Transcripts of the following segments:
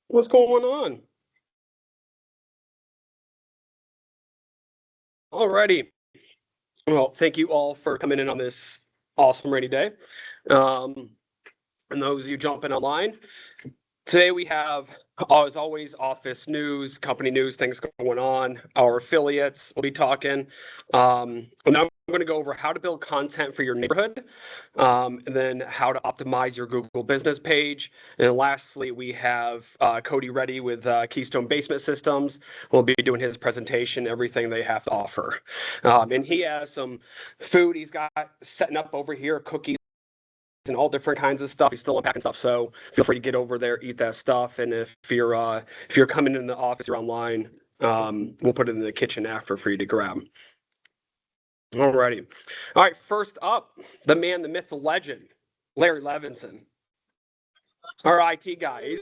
What's going on? Alrighty. Well, thank you all for coming in on this awesome rainy day. And those of you jumping online, today we have, as always, office news, company news, things going on. Our affiliates will be talking. And now I'm going to go over how to build content for your neighborhood, and then how to optimize your Google business page. And then lastly, we have Cody Reddy with Keystone Basement Systems. We'll be doing his presentation, everything they have to offer. And he has some food he's got setting up over here, cookies and all different kinds of stuff. He's still unpacking stuff, so feel free to get over there, eat that stuff. And if you're coming in the office, you're online, we'll put it in the kitchen after for you to grab. Alrighty. All right, first up, the man, the myth, the legend, Larry Levinson, our IT guy.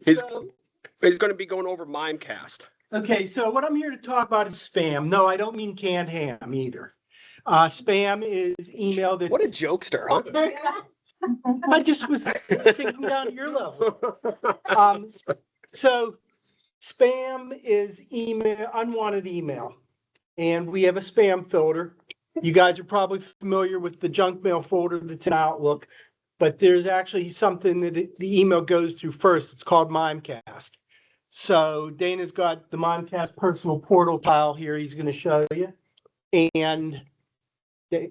He's going to be going over Mimecast. Okay, so what I'm here to talk about is spam. No, I don't mean canned ham either. Spam is email that. What a jokester, huh? I just was sinking down to your level. So spam is email, unwanted email, and we have a spam filter. You guys are probably familiar with the junk mail folder that's in Outlook, but there's actually something that the email goes to first. It's called Mimecast. So Dana's got the Mimecast personal portal tile here. He's going to show you, and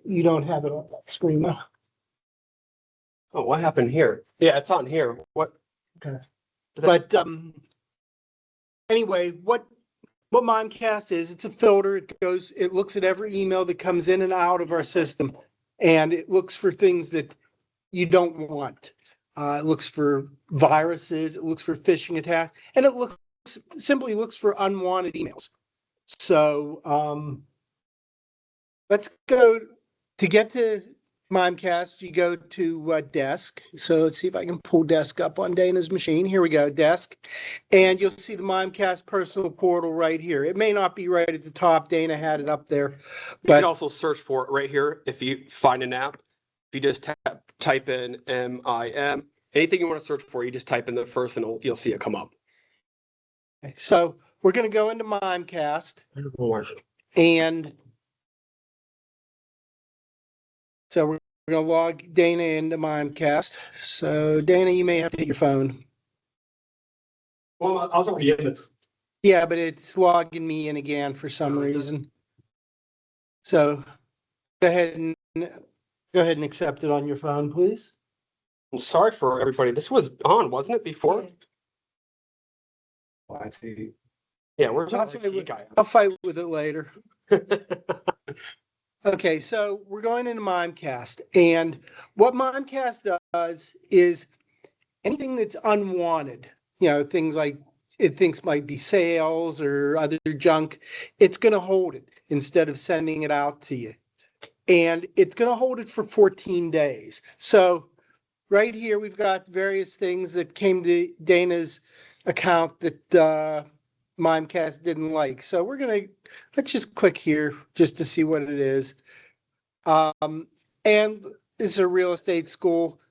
you don't have it on that screen now. Oh, what happened here? Yeah, it's on here. What? Okay. But anyway, what Mimecast is, it's a filter. It looks at every email that comes in and out of our system, and it looks for things that you don't want. It looks for viruses, it looks for phishing attacks, and it simply looks for unwanted emails. So let's go to get to Mimecast. You go to desk. So let's see if I can pull desk up on Dana's machine. Here we go, desk. And you'll see the Mimecast personal portal right here. It may not be right at the top. Dana had it up there. You can also search for it right here if you find an app. If you just type in MIM, anything you want to search for, you just type in the first and you'll see it come up. Okay, so we're going to go into Mimecast. And so we're going to log Dana into Mimecast. So Dana, you may have to hit your phone. Well, I was already in it. Yeah, but it's logging me in again for some reason. So go ahead and accept it on your phone, please. I'm sorry for everybody. This was on, wasn't it, before? Yeah, where's our IT guy? I'll fight with it later. Okay, so we're going into Mimecast, and what Mimecast does is anything that's unwanted, things like it thinks might be sales or other junk, it's going to hold it instead of sending it out to you. And it's going to hold it for 14 days. So right here, we've got various things that came to Dana's account that Mimecast didn't like. So let's just click here just to see what it is. And this is a real estate school.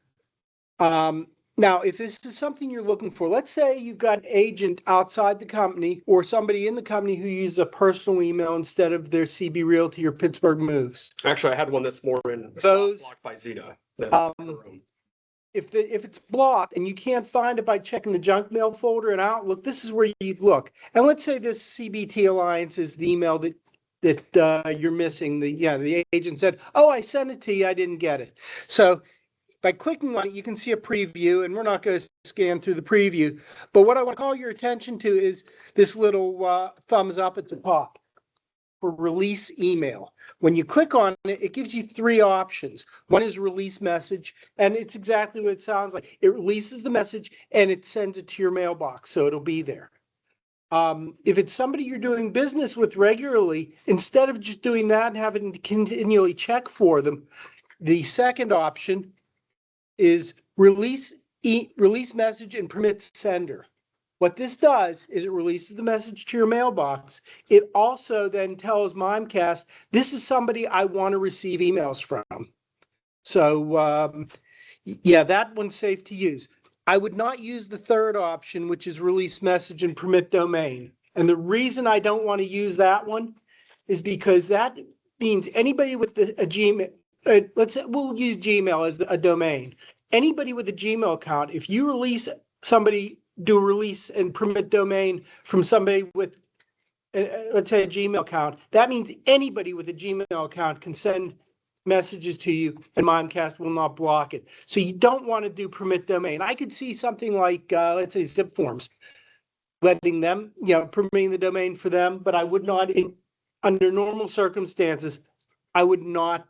Now, if this is something you're looking for, let's say you've got an agent outside the company or somebody in the company who uses a personal email instead of their CB Realty or Pittsburgh Moves. Actually, I had one this morning. Those blocked by Zeta. If it's blocked and you can't find it by checking the junk mail folder in Outlook, this is where you look. And let's say this CBT Alliance is the email that you're missing. The agent said, "Oh, I sent it to you. I didn't get it." So by clicking on it, you can see a preview, and we're not going to scan through the preview. But what I want to call your attention to is this little thumbs up at the top for release email. When you click on it, it gives you three options. One is release message, and it's exactly what it sounds like. It releases the message and it sends it to your mailbox, so it'll be there. If it's somebody you're doing business with regularly, instead of just doing that and having to continually check for them, the second option is release message and permit sender. What this does is it releases the message to your mailbox. It also then tells Mimecast, this is somebody I want to receive emails from. So yeah, that one's safe to use. I would not use the third option, which is release message and permit domain. And the reason I don't want to use that one is because that means anybody with a Gmail, let's say we'll use Gmail as a domain. Anybody with a Gmail account, if you do a release and permit domain from somebody with, let's say, a Gmail account, that means anybody with a Gmail account can send messages to you and Mimecast will not block it. So you don't want to do permit domain. I could see something like, let's say, zip forms, letting them, permitting the domain for them, but I would not, under normal circumstances, I would not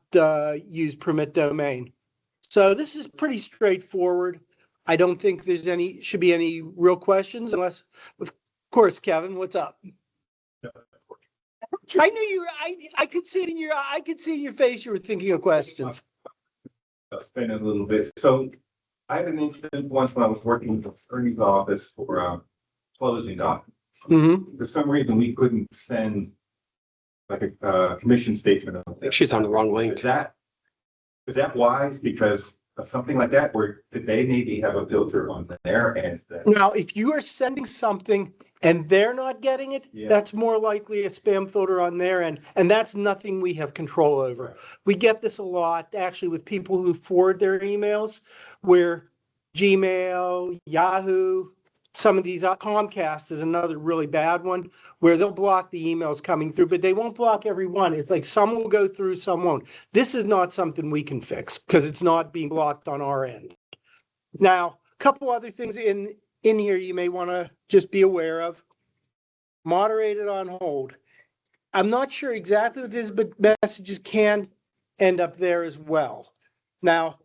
use permit domain. So this is pretty straightforward. I don't think should be any real questions unless, of course, Kevin, what's up? I knew I could see it in your face. You were thinking of questions. I'll spin it a little bit. So I had an incident once when I was working in the attorney's office for closing documents. Mm-hmm. For some reason, we couldn't send like a commission statement. I think she's on the wrong link. Is that wise? Because of something like that, where they maybe have a filter on their end that. Now, if you are sending something and they're not getting it, Yeah. that's more likely a spam filter on their end, and that's nothing we have control over. Right. We get this a lot, actually, with people who forward their emails, where Gmail, Yahoo, some of these, Comcast is another really bad one, where they'll block the emails coming through, but they won't block every one. It's like some will go through, some won't. This is not something we can fix because it's not being blocked on our end. Now, a couple other things in here you may want to just be aware of. Moderated on hold. I'm not sure exactly what this is, but messages can end up there as well. Now,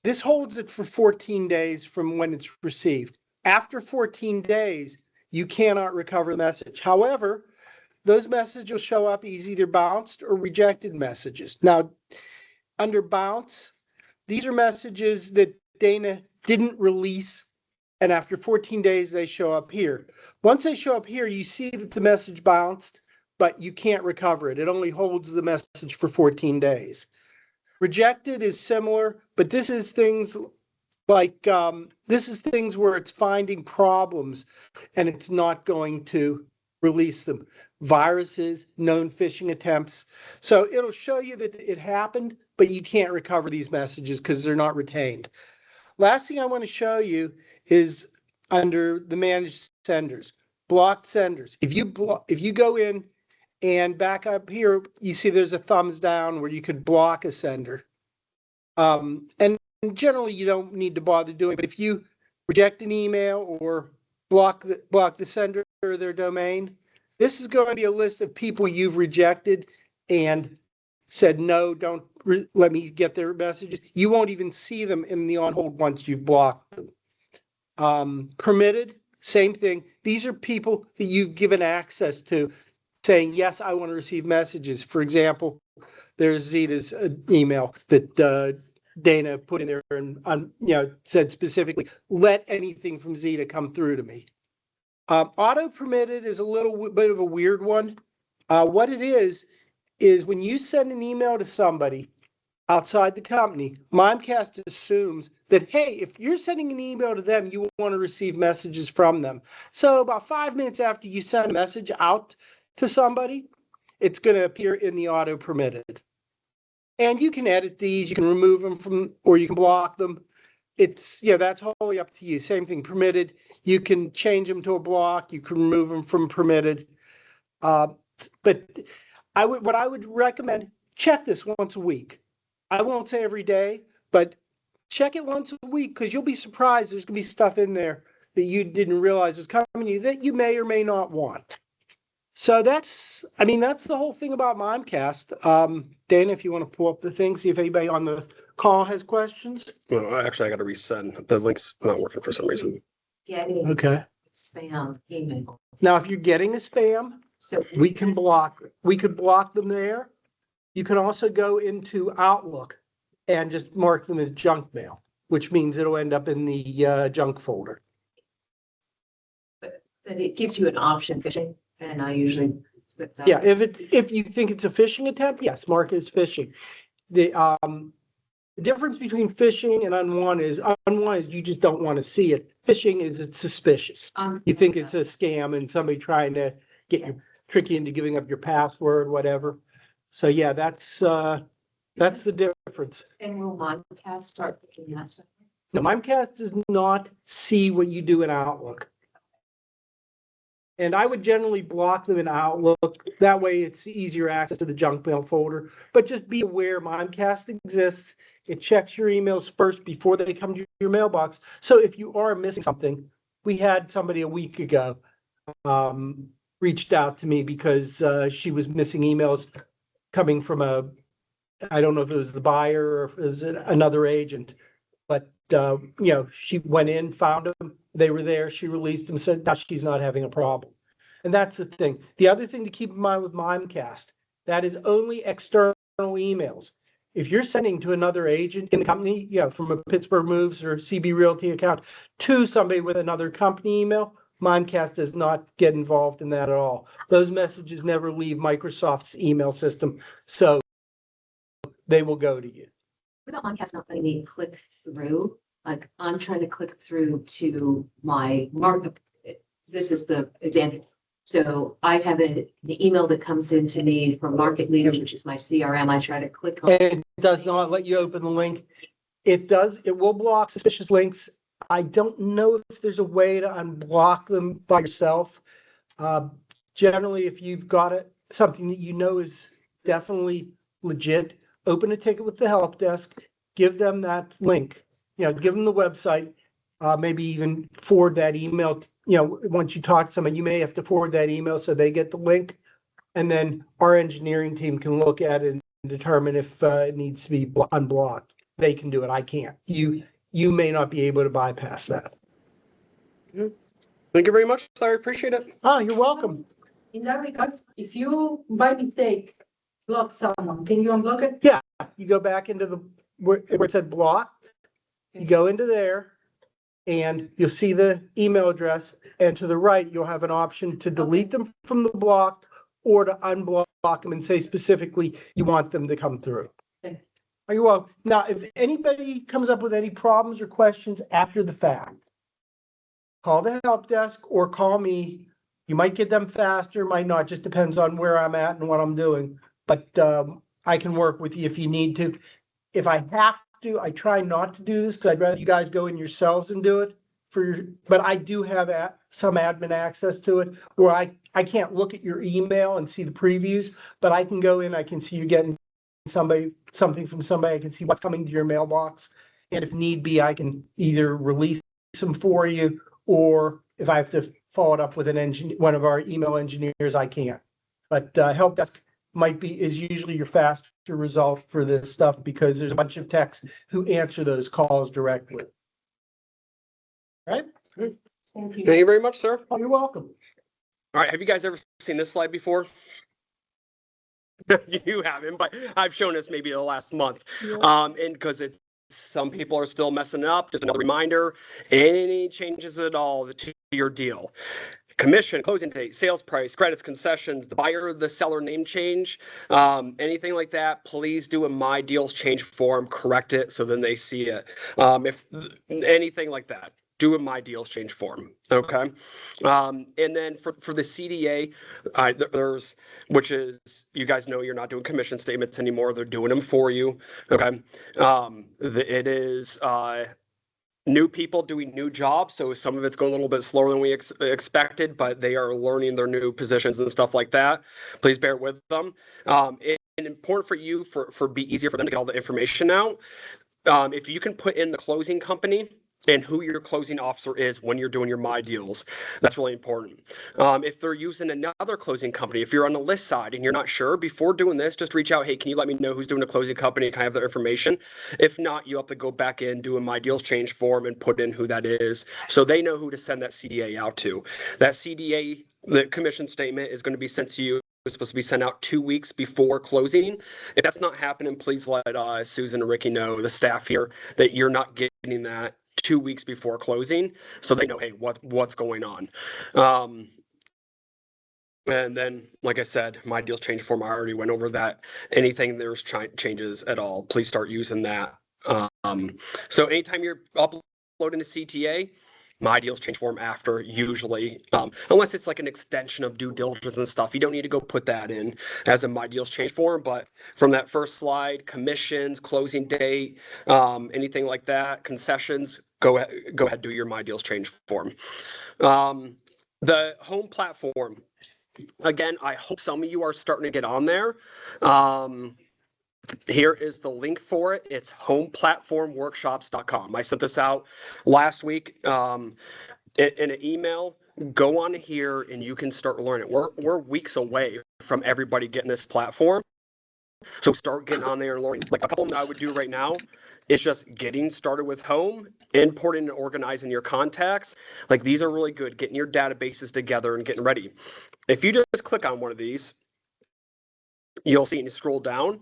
this holds it for 14 days from when it's received. After 14 days, you cannot recover the message. However, those messages will show up as either bounced or rejected messages. Now, under bounce, these are messages that Dana didn't release, and after 14 days, they show up here. Once they show up here, you see that the message bounced, but you can't recover it. It only holds the message for 14 days. Rejected is similar, but this is things like, this is things where it's finding problems and it's not going to release them. Viruses, known phishing attempts. So it'll show you that it happened, but you can't recover these messages because they're not retained. Last thing I want to show you is under the managed senders, blocked senders. If you go in and back up here, you see there's a thumbs down where you could block a sender. And generally you don't need to bother doing it, but if you reject an email or block the sender or their domain, this is going to be a list of people you've rejected and said, no, don't let me get their messages. You won't even see them in the on hold once you've blocked them. Permitted, same thing. These are people that you've given access to saying, yes, I want to receive messages. For example, there's Zeta's email that Dana put in there and said specifically, let anything from Zeta come through to me. Auto permitted is a little bit of a weird one. What it is when you send an email to somebody outside the company, Mimecast assumes that, hey, if you're sending an email to them, you want to receive messages from them. So about 5 minutes after you send a message out to somebody, it's going to appear in the auto permitted. And you can edit these, you can remove them or you can block them. That's wholly up to you. Same thing, permitted. You can change them to a block. You can remove them from permitted. But what I would recommend, check this once a week. I won't say every day, but check it once a week because you'll be surprised. There's going to be stuff in there that you didn't realize was coming to you that you may or may not want. So that's the whole thing about Mimecast. Dana, if you want to pull up the thing, see if anybody on the call has questions. Well, actually, I got to resend. The link's not working for some reason. Getting Okay. spam email. Now, if you're getting a spam, So we could block them there. You can also go into Outlook and just mark them as junk mail, which means it'll end up in the junk folder. But it gives you an option phishing, and I usually flip that. Yeah, if you think it's a phishing attempt, yes, mark it as phishing. The difference between phishing and unwanted is you just don't want to see it. Phishing is it's suspicious. You think it's a scam and somebody trying to get you, trick you into giving up your password, whatever. So yeah, that's the difference. And will Mimecast start picking that stuff? Now, Mimecast does not see what you do in Outlook. And I would generally block them in Outlook. That way it's easier access to the junk mail folder. But just be aware Mimecast exists. It checks your emails first before they come to your mailbox. So if you are missing something, we had somebody a week ago reached out to me because she was missing emails coming from I don't know if it was the buyer or if it was another agent. But, she went in, found them, they were there, she released them, said, now she's not having a problem. And that's the thing. The other thing to keep in mind with Mimecast, that is only external emails. If you're sending to another agent in the company, from a Pittsburgh Moves or CB Realty account to somebody with another company email, Mimecast does not get involved in that at all. Those messages never leave Microsoft's email system, so they will go to you. What about Mimecast not letting me click through? Like, I'm trying to click through to my markup. This is the example. So I have the email that comes into me from Market Leaders, which is my CRM. I try to click on. And it does not let you open the link. It will block suspicious links. I don't know if there's a way to unblock them by yourself. Generally, if you've got something that you know is definitely legit, open a ticket with the help desk, give them that link, give them the website, maybe even forward that email. Once you talk to someone, you may have to forward that email so they get the link. And then our engineering team can look at it and determine if it needs to be unblocked. They can do it. I can't. You may not be able to bypass that. Thank you very much, Larry. Appreciate it. Oh, you're welcome. In that regard, if you by mistake block someone, can you unblock it? Yeah, you go back into where it said block. You go into there and you'll see the email address, and to the right, you'll have an option to delete them from the block or to unblock them and say specifically you want them to come through. Okay. Are you welcome? Now, if anybody comes up with any problems or questions after the fact, call the help desk or call me. You might get them faster, might not, just depends on where I'm at and what I'm doing. But I can work with you if you need to. If I have to, I try not to do this because I'd rather you guys go in yourselves and do it. But I do have some admin access to it where I can't look at your email and see the previews, but I can go in, I can see you getting something from somebody, I can see what's coming to your mailbox. And if need be, I can either release them for you, or if I have to follow it up with one of our email engineers, I can't. But help desk is usually your faster result for this stuff because there's a bunch of techs who answer those calls directly. Right? Thank Thank you. you very much, sir. Oh, you're welcome. All right. Have you guys ever seen this slide before? You haven't, but I've shown this maybe the last month. And because some people are still messing it up. Just another reminder, any changes at all to your deal. Commission, closing date, sales price, credits, concessions, the buyer, the seller name change, anything like that, please do a My Deals change form, correct it so then they see it. If anything like that, do a My Deals change form. Okay. And then for the CDA, there's, which is, you guys know you're not doing commission statements anymore. They're doing them for you. Okay. It is, new people doing new jobs, so some of it's going a little bit slower than we expected, but they are learning their new positions and stuff like that. Please bear with them. It's important for you be easier for them to get all the information out. If you can put in the closing company and who your closing officer is when you're doing your My Deals, that's really important. If they're using another closing company, if you're on the list side and you're not sure, before doing this, just reach out. Hey, can you let me know who's doing a closing company? Can I have their information? If not, you have to go back in, do a My Deals change form and put in who that is so they know who to send that CDA out to. That CDA, the commission statement, is going to be sent to you. It's supposed to be sent out 2 weeks before closing. If that's not happening, please let Susan and Ricky know, the staff here, that you're not getting that 2 weeks before closing, so they know, hey, what's going on. And then, like I said, My Deals change form, I already went over that. Anything there's changes at all, please start using that. So anytime you're uploading a CTA, my deals change form after usually, unless it's like an extension of due diligence and stuff. You don't need to go put that in as a my deals change form, but from that first slide, commissions, closing date, anything like that, concessions, go ahead, do your my deals change form. The home platform, again, I hope some of you are starting to get on there. Here is the link for it. It's homeplatformworkshops.com. I sent this out last week in an email. Go on here and you can start learning. We're weeks away from everybody getting this platform. So start getting on there and learning. Like a couple of them I would do right now is just getting started with home, importing and organizing your contacts. Like these are really good, getting your databases together and getting ready. If you just click on one of these, you'll see and you scroll down,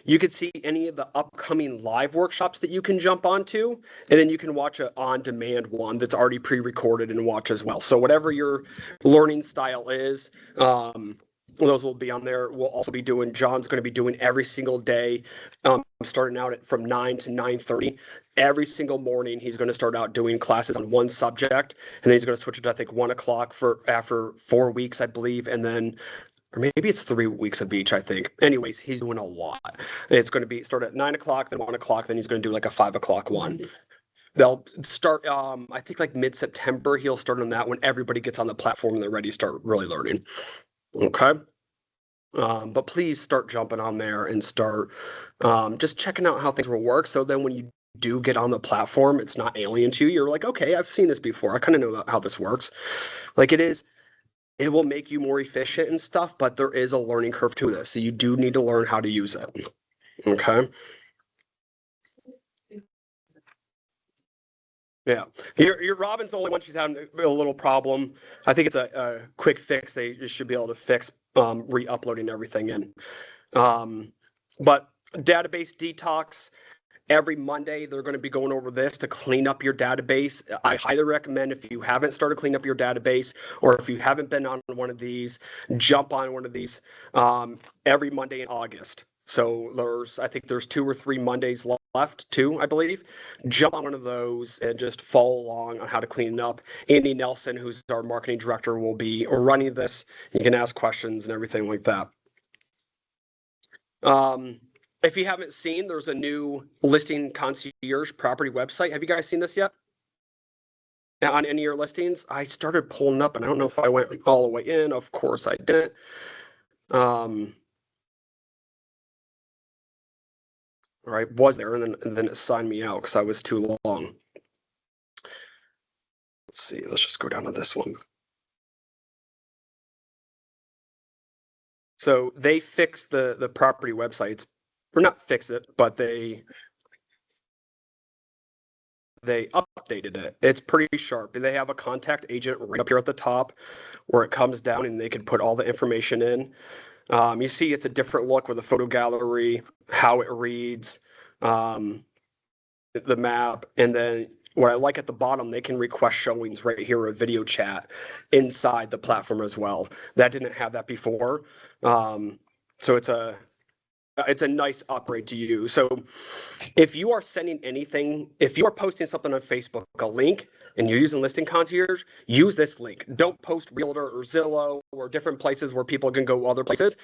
you can see any of the upcoming live workshops that you can jump onto, and then you can watch an on-demand one that's already pre-recorded and watch as well. So whatever your learning style is, those will be on there. We'll also be doing, John's going to be doing every single day, starting out from 9 to 9:30. Every single morning, he's going to start out doing classes on one subject, and then he's going to switch it to, I think, 1 o'clock after 4 weeks, I believe, and then or maybe it's 3 weeks of each, I think. Anyways, he's doing a lot. It's going to be start at 9 o'clock, then 1 o'clock, then he's going to do like a 5 o'clock one. They'll start, I think like mid-September, he'll start on that when everybody gets on the platform and they're ready to start really learning. Okay. But please start jumping on there and start just checking out how things will work. So then when you do get on the platform, it's not alien to you. You're like, okay, I've seen this before. I kind of know how this works. Like it is. It will make you more efficient and stuff, but there is a learning curve to this. So you do need to learn how to use it. Okay. Yeah. Your Robin's the only one she's having a little problem. I think it's a quick fix. They just should be able to fix re-uploading everything in. But database detox. Every Monday, they're going to be going over this to clean up your database. I highly recommend if you haven't started cleaning up your database or if you haven't been on one of these, jump on one of these every Monday in August. So I think there's 2 or 3 Mondays left, 2, I believe. Jump on one of those and just follow along on how to clean it up. Andy Nelson, who's our marketing director, will be running this. You can ask questions and everything like that. If you haven't seen, there's a new listing concierge property website. Have you guys seen this yet? On any of your listings? I started pulling up and I don't know if I went all the way in. Of course I didn't. All right, was there and then it signed me out because I was too long. Let's see, let's just go down to this one. So they fixed the property websites. Or not fix it, but they updated it. It's pretty sharp. They have a contact agent right up here at the top where it comes down and they can put all the information in. You see it's a different look with a photo gallery, how it reads, the map, and then what I like at the bottom, they can request showings right here, a video chat inside the platform as well. That didn't have that before. So it's a nice upgrade to you. So if you are sending anything, if you are posting something on Facebook, a link, and you're using Listing Concierge, use this link. Don't post Realtor or Zillow or different places where people can go other places.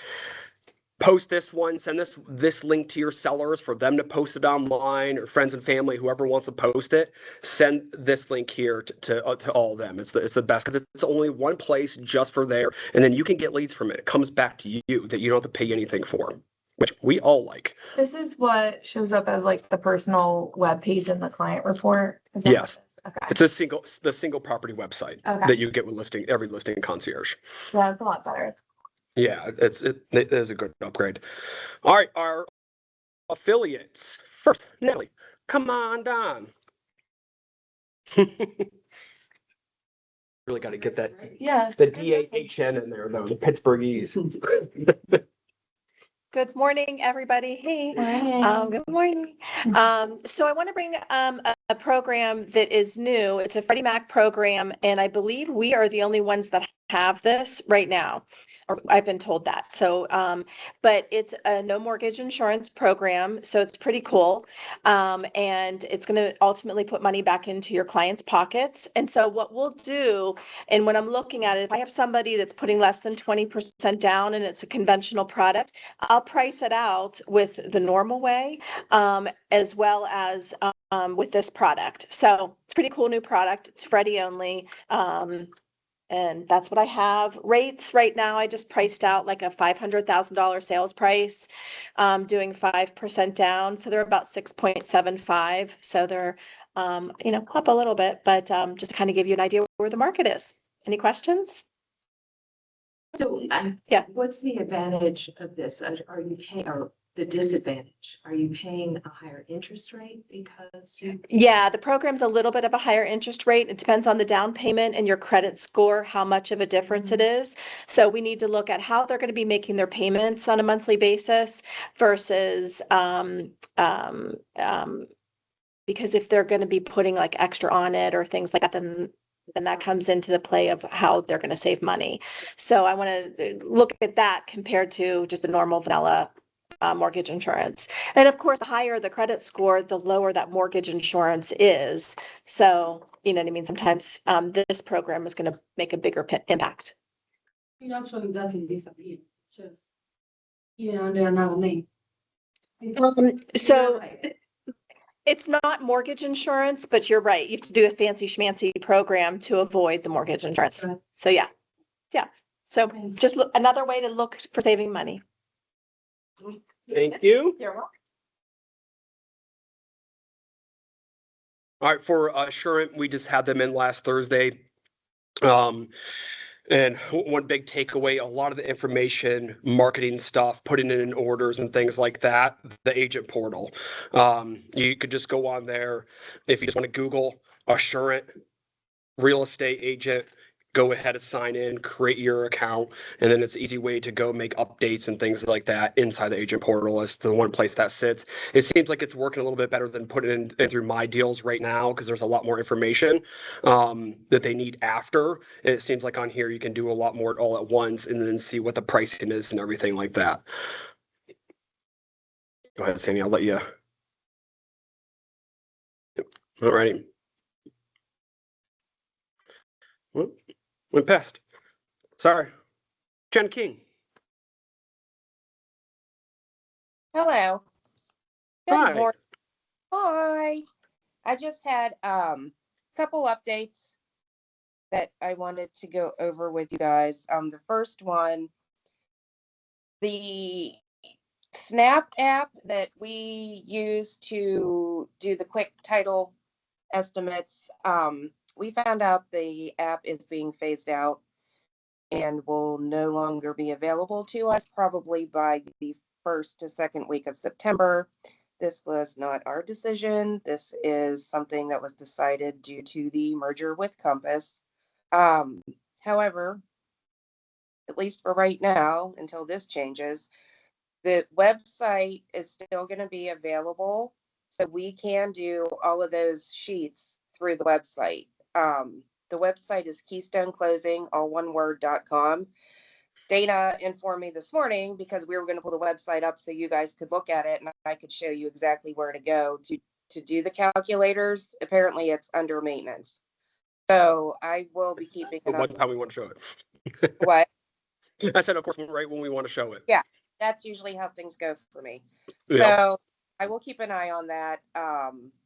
Post this one, send this link to your sellers for them to post it online, or friends and family, whoever wants to post it. Send this link here to all of them. It's the best because it's only one place just for there, and then you can get leads from it. It comes back to you that you don't have to pay anything for, which we all like. This is what shows up as like the personal web page in the client report. Is that Yes. what it is? Okay. It's the single property website Okay. that you get with every listing concierge. Yeah, it's a lot better. Yeah, it is a good upgrade. All right, our affiliates. First, Nelly, come on down. Really got to get that Yeah. the DAHN in there though, the Pittsburghese. Good morning, everybody. Hey, Morning. good morning. So I want to bring a a program that is new. It's a Freddie Mac program, and I believe we are the only ones that have this right now. Or I've been told that. So, but it's a no mortgage insurance program, so it's pretty cool. And it's going to ultimately put money back into your clients' pockets. And so what we'll do, and when I'm looking at it, if I have somebody that's putting less than 20% down and it's a conventional product, I'll price it out with the normal way, as well as with this product. So it's a pretty cool new product. It's Freddie only. And that's what I have. Rates right now, I just priced out like a $500,000 sales price, doing 5% down. So they're about 6.75. So they're, up a little bit, but just to kind of give you an idea where the market is. Any questions? So, Yeah. what's the advantage of this? Are you paying, or the disadvantage? Are you paying a higher interest rate because you? Yeah, the program's a little bit of a higher interest rate. It depends on the down payment and your credit score, how much of a difference it is. So we need to look at how they're going to be making their payments on a monthly basis versus, because if they're going to be putting like extra on it or things like that, then that comes into the play of how they're going to save money. So I want to look at that compared to just the normal vanilla mortgage insurance. And of course, the higher the credit score, the lower that mortgage insurance is. So, you know what I mean? Sometimes this program is going to make a bigger impact. It actually doesn't disappear, just under another name. So it's not mortgage insurance, but you're right. You have to do a fancy schmancy program to avoid the mortgage insurance. Right. So yeah. So just another way to look for saving money. Thank you. You're welcome. All right, for Assurant, we just had them in last Thursday. And one big takeaway, a lot of the information, marketing stuff, putting it in orders and things like that, the agent portal. You could just go on there. If you just want to Google Assurant real estate agent, go ahead and sign in, create your account, and then it's an easy way to go make updates and things like that inside the agent portal as the one place that sits. It seems like it's working a little bit better than putting it in through My Deals right now because there's a lot more information that they need after. And it seems like on here you can do a lot more all at once and then see what the pricing is and everything like that. Go ahead, Sandy, I'll let you. All righty. Went past. Sorry. Jen King. Hello. Good Hi. morning. Hi. I just had couple updates that I wanted to go over with you guys. The first one, the Snap app that we use to do the quick title estimates, we found out the app is being phased out and will no longer be available to us probably by the first to second week of September. This was not our decision. This is something that was decided due to the merger with Compass. However, at least for right now, until this changes, the website is still going to be available. So we can do all of those sheets through the website. The website is keystoneclosing, all one word.com. Dana informed me this morning because we were going to pull the website up so you guys could look at it and I could show you exactly where to go to do the calculators. Apparently it's under maintenance. So I will be keeping an eye. How we want to show it. What? I said, of course, right when we want to show it. Yeah, that's usually how things go for me. Yeah. So I will keep an eye on that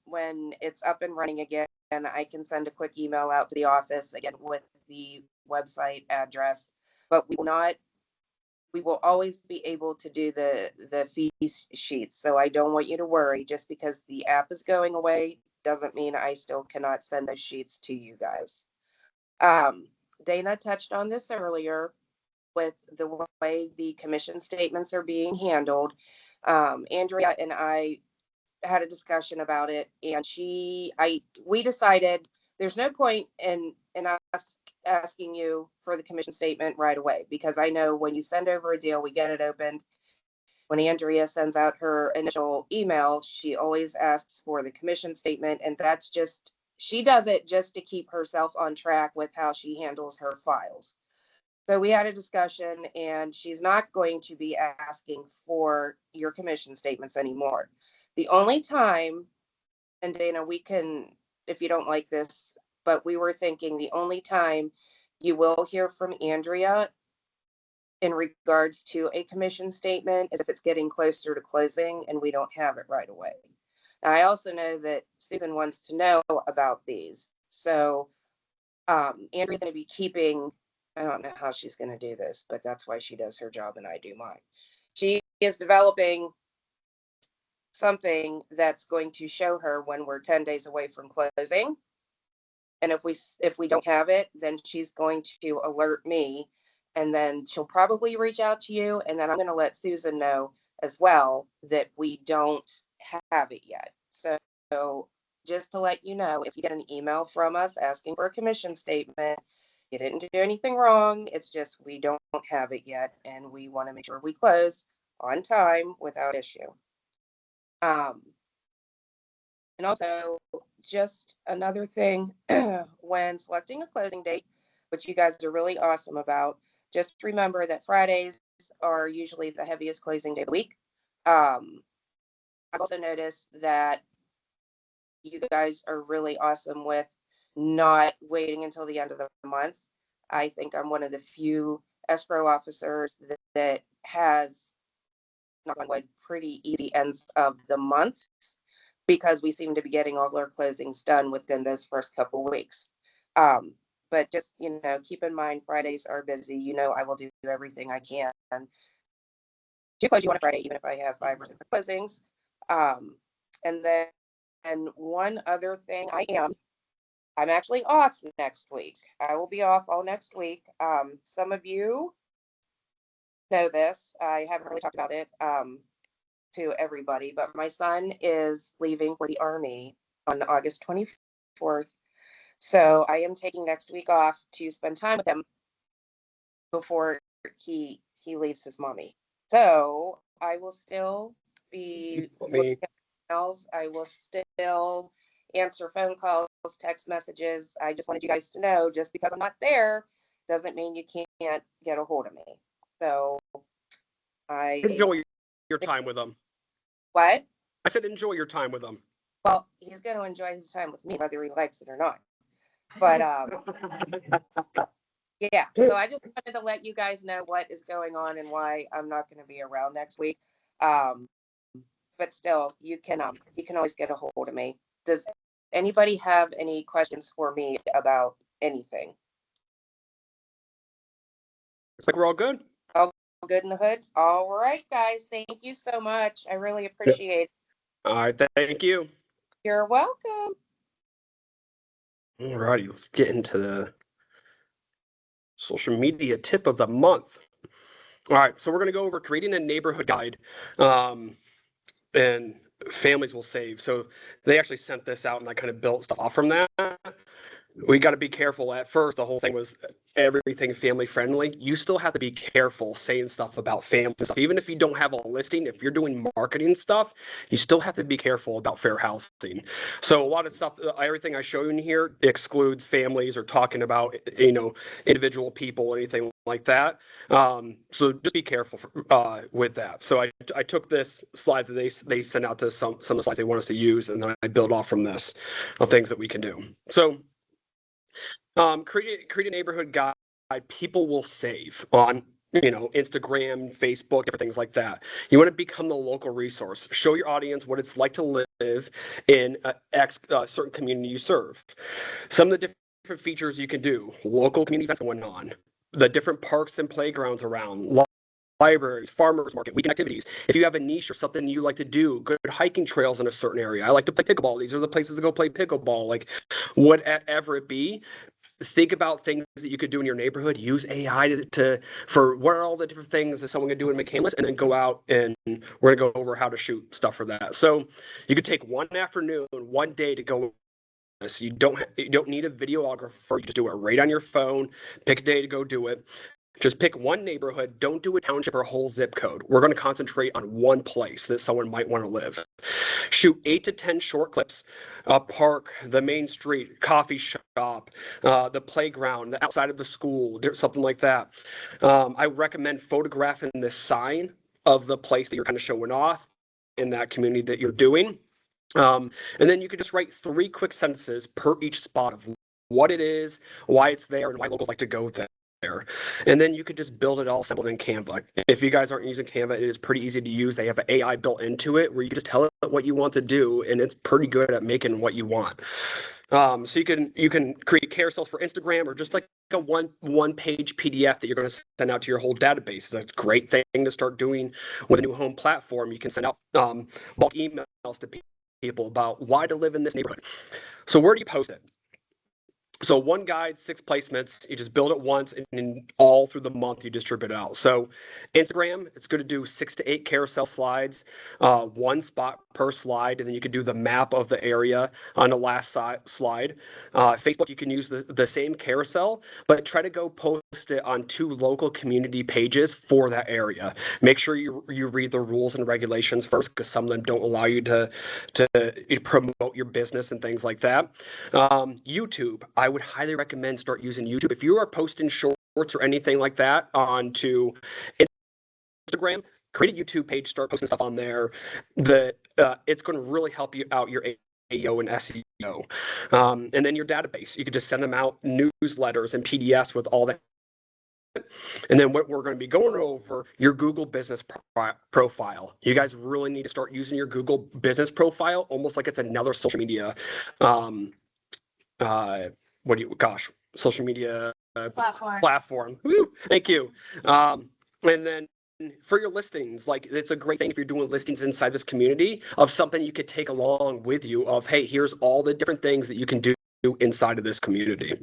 when it's up and running again. And I can send a quick email out to the office again with the website address. But we will always be able to do the fee sheets. So I don't want you to worry. Just because the app is going away doesn't mean I still cannot send those sheets to you guys. Dana touched on this earlier with the way the commission statements are being handled. Andrea and I had a discussion about it, and we decided there's no point in us asking you for the commission statement right away, because I know when you send over a deal, we get it opened, when Andrea sends out her initial email, she always asks for the commission statement, and that's just, she does it just to keep herself on track with how she handles her files. So we had a discussion, and she's not going to be asking for your commission statements anymore. The only time, and Dana, we can, if you don't like this, but we were thinking the only time you will hear from Andrea in regards to a commission statement is if it's getting closer to closing and we don't have it right away. Now, I also know that Susan wants to know about these. So Andrea's going to be keeping, I don't know how she's going to do this, but that's why she does her job and I do mine. She is developing something that's going to show her when we're 10 days away from closing. And if we don't have it, then she's going to alert me, and then she'll probably reach out to you. And then I'm going to let Susan know as well that we don't have it yet. So just to let you know, if you get an email from us asking for a commission statement, you didn't do anything wrong. It's just we don't have it yet, and we want to make sure we close on time without issue. And also, just another thing, when selecting a closing date, which you guys are really awesome about, just remember that Fridays are usually the heaviest closing day of the week. I've also noticed that you guys are really awesome with not waiting until the end of the month. I think I'm one of the few escrow officers that has, knock on wood, pretty easy ends of the month, because we seem to be getting all our closings done within those first couple weeks. But just, keep in mind, Fridays are busy. I will do everything I can to close you on a Friday, even if I have 5 or 6 closings. And then one other thing, I'm actually off next week. I will be off all next week. Some of you know this. I haven't really talked about it to everybody, but my son is leaving for the Army on August 24th. So I am taking next week off to spend time with him before he leaves his mommy. So I will still be looking at emails. I will still answer phone calls, text messages. I just wanted you guys to know, just because I'm not there doesn't mean you can't get a hold of me. So Enjoy your time with them. What? I said enjoy your time with them. Well, he's going to enjoy his time with me, whether he likes it or not. But yeah, so I just wanted to let you guys know what is going on and why I'm not going to be around next week. But still, you can always get a hold of me. Does anybody have any questions for me about anything? Looks like we're all good. All good in the hood? All right, guys. Thank you so much. I really appreciate it. All right, thank you. You're welcome. All righty, let's get into the social media tip of the month. All right, so we're going to go over creating a neighborhood guide, and families will save. So they actually sent this out, and I kind of built stuff off from that. We got to be careful. At first, the whole thing was everything family friendly. You still have to be careful saying stuff about family stuff. Even if you don't have a listing, if you're doing marketing stuff, you still have to be careful about fair housing. So a lot of stuff, everything I show you in here excludes families or talking about, individual people, anything like that. So just be careful with that. So I took this slide that they sent out to some of the slides they want us to use, and then I build off from this of things that we can do. So create a neighborhood guide people will save on Instagram, Facebook, different things like that. You want to become the local resource. Show your audience what it's like to live in a certain community you serve. Some of the different features you can do: local community events going on, the different parks and playgrounds around, libraries, farmers market, weekend activities. If you have a niche or something you like to do, good hiking trails in a certain area. I like to play pickleball. These are the places to go play pickleball. Like whatever it be. Think about things that you could do in your neighborhood. Use AI for what are all the different things that someone can do in McCandless, and then go out and we're gonna go over how to shoot stuff for that. So you could take one afternoon, one day to go. So you don't need a videographer. You just do it right on your phone. Pick a day to go do it. Just pick one neighborhood. Don't do a township or a whole zip code. We're going to concentrate on one place that someone might want to live. Shoot 8 to 10 short clips. A park, the main street, coffee shop, the playground, the outside of the school, something like that. I recommend photographing the sign of the place that you're kind of showing off in that community that you're doing. And then you could just write 3 quick sentences per each spot of what it is, why it's there, and why locals like to go there. And then you could just build it all assembled in Canva. If you guys aren't using Canva, it is pretty easy to use. They have an AI built into it where you can just tell it what you want to do, and it's pretty good at making what you want. So you can create carousels for Instagram, or just like a one page PDF that you're going to send out to your whole database. That's a great thing to start doing with a new home platform. You can send out bulk emails to people about why to live in this neighborhood. So where do you post it? So 1 guide, 6 placements, you just build it once, and then all through the month you distribute it out. So Instagram, it's good to do 6 to 8 carousel slides, 1 spot per slide, and then you can do the map of the area on the last slide. Facebook, you can use the same carousel, but try to go post it on 2 local community pages for that area. Make sure you read the rules and regulations first, because some of them don't allow you to promote your business and things like that. YouTube, I would highly recommend start using YouTube. If you are posting shorts or anything like that onto Instagram, create a YouTube page, start posting stuff on there. It's going to really help you out your AEO and SEO. And then your database, you could just send them out newsletters and PDFs with all that. And then what we're going to be going over, your Google business profile. You guys really need to start using your Google business profile almost like it's another social media social media platform. Woo, thank you. And then for your listings, like, it's a great thing if you're doing listings inside this community of something you could take along with you of, hey, here's all the different things that you can do inside of this community.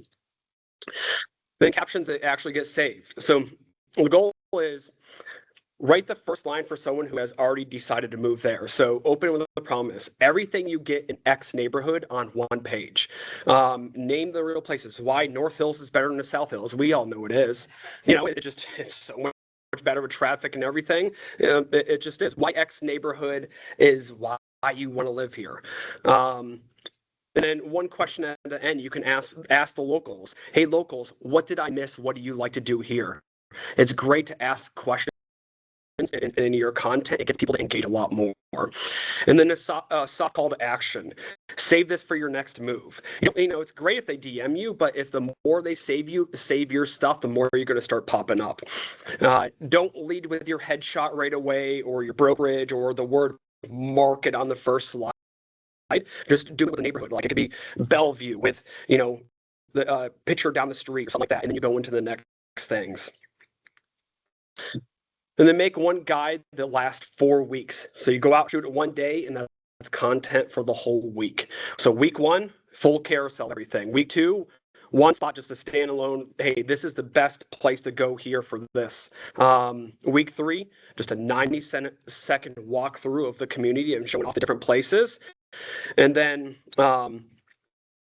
Then captions that actually get saved. So the goal is write the first line for someone who has already decided to move there. So open with a promise. Everything you get in X neighborhood on 1 page. Name the real places. Why North Hills is better than the South Hills. We all know it is. You know, it's so much better with traffic and everything. It just is. Why X neighborhood is why you want to live here. And then 1 question at the end, you can ask the locals. Hey, locals, what did I miss? What do you like to do here? It's great to ask questions in your content. It gets people to engage a lot more. And then a soft call to action. Save this for your next move. You know, it's great if they DM you, but if the more they save your stuff, the more you're going to start popping up. Don't lead with your headshot right away, or your brokerage, or the word market on the first slide. Just do it with the neighborhood. Like, it could be Bellevue with, you know, the picture down the street or something like that, and then you go into the next things. And then make 1 guide that lasts 4 weeks. So you go out, shoot it 1 day, and that's content for the whole week. So week 1, full carousel, everything. Week 2, 1 spot, just a standalone. Hey, this is the best place to go here for this. Week 3, just a 90-second walkthrough of the community and showing off the different places. And then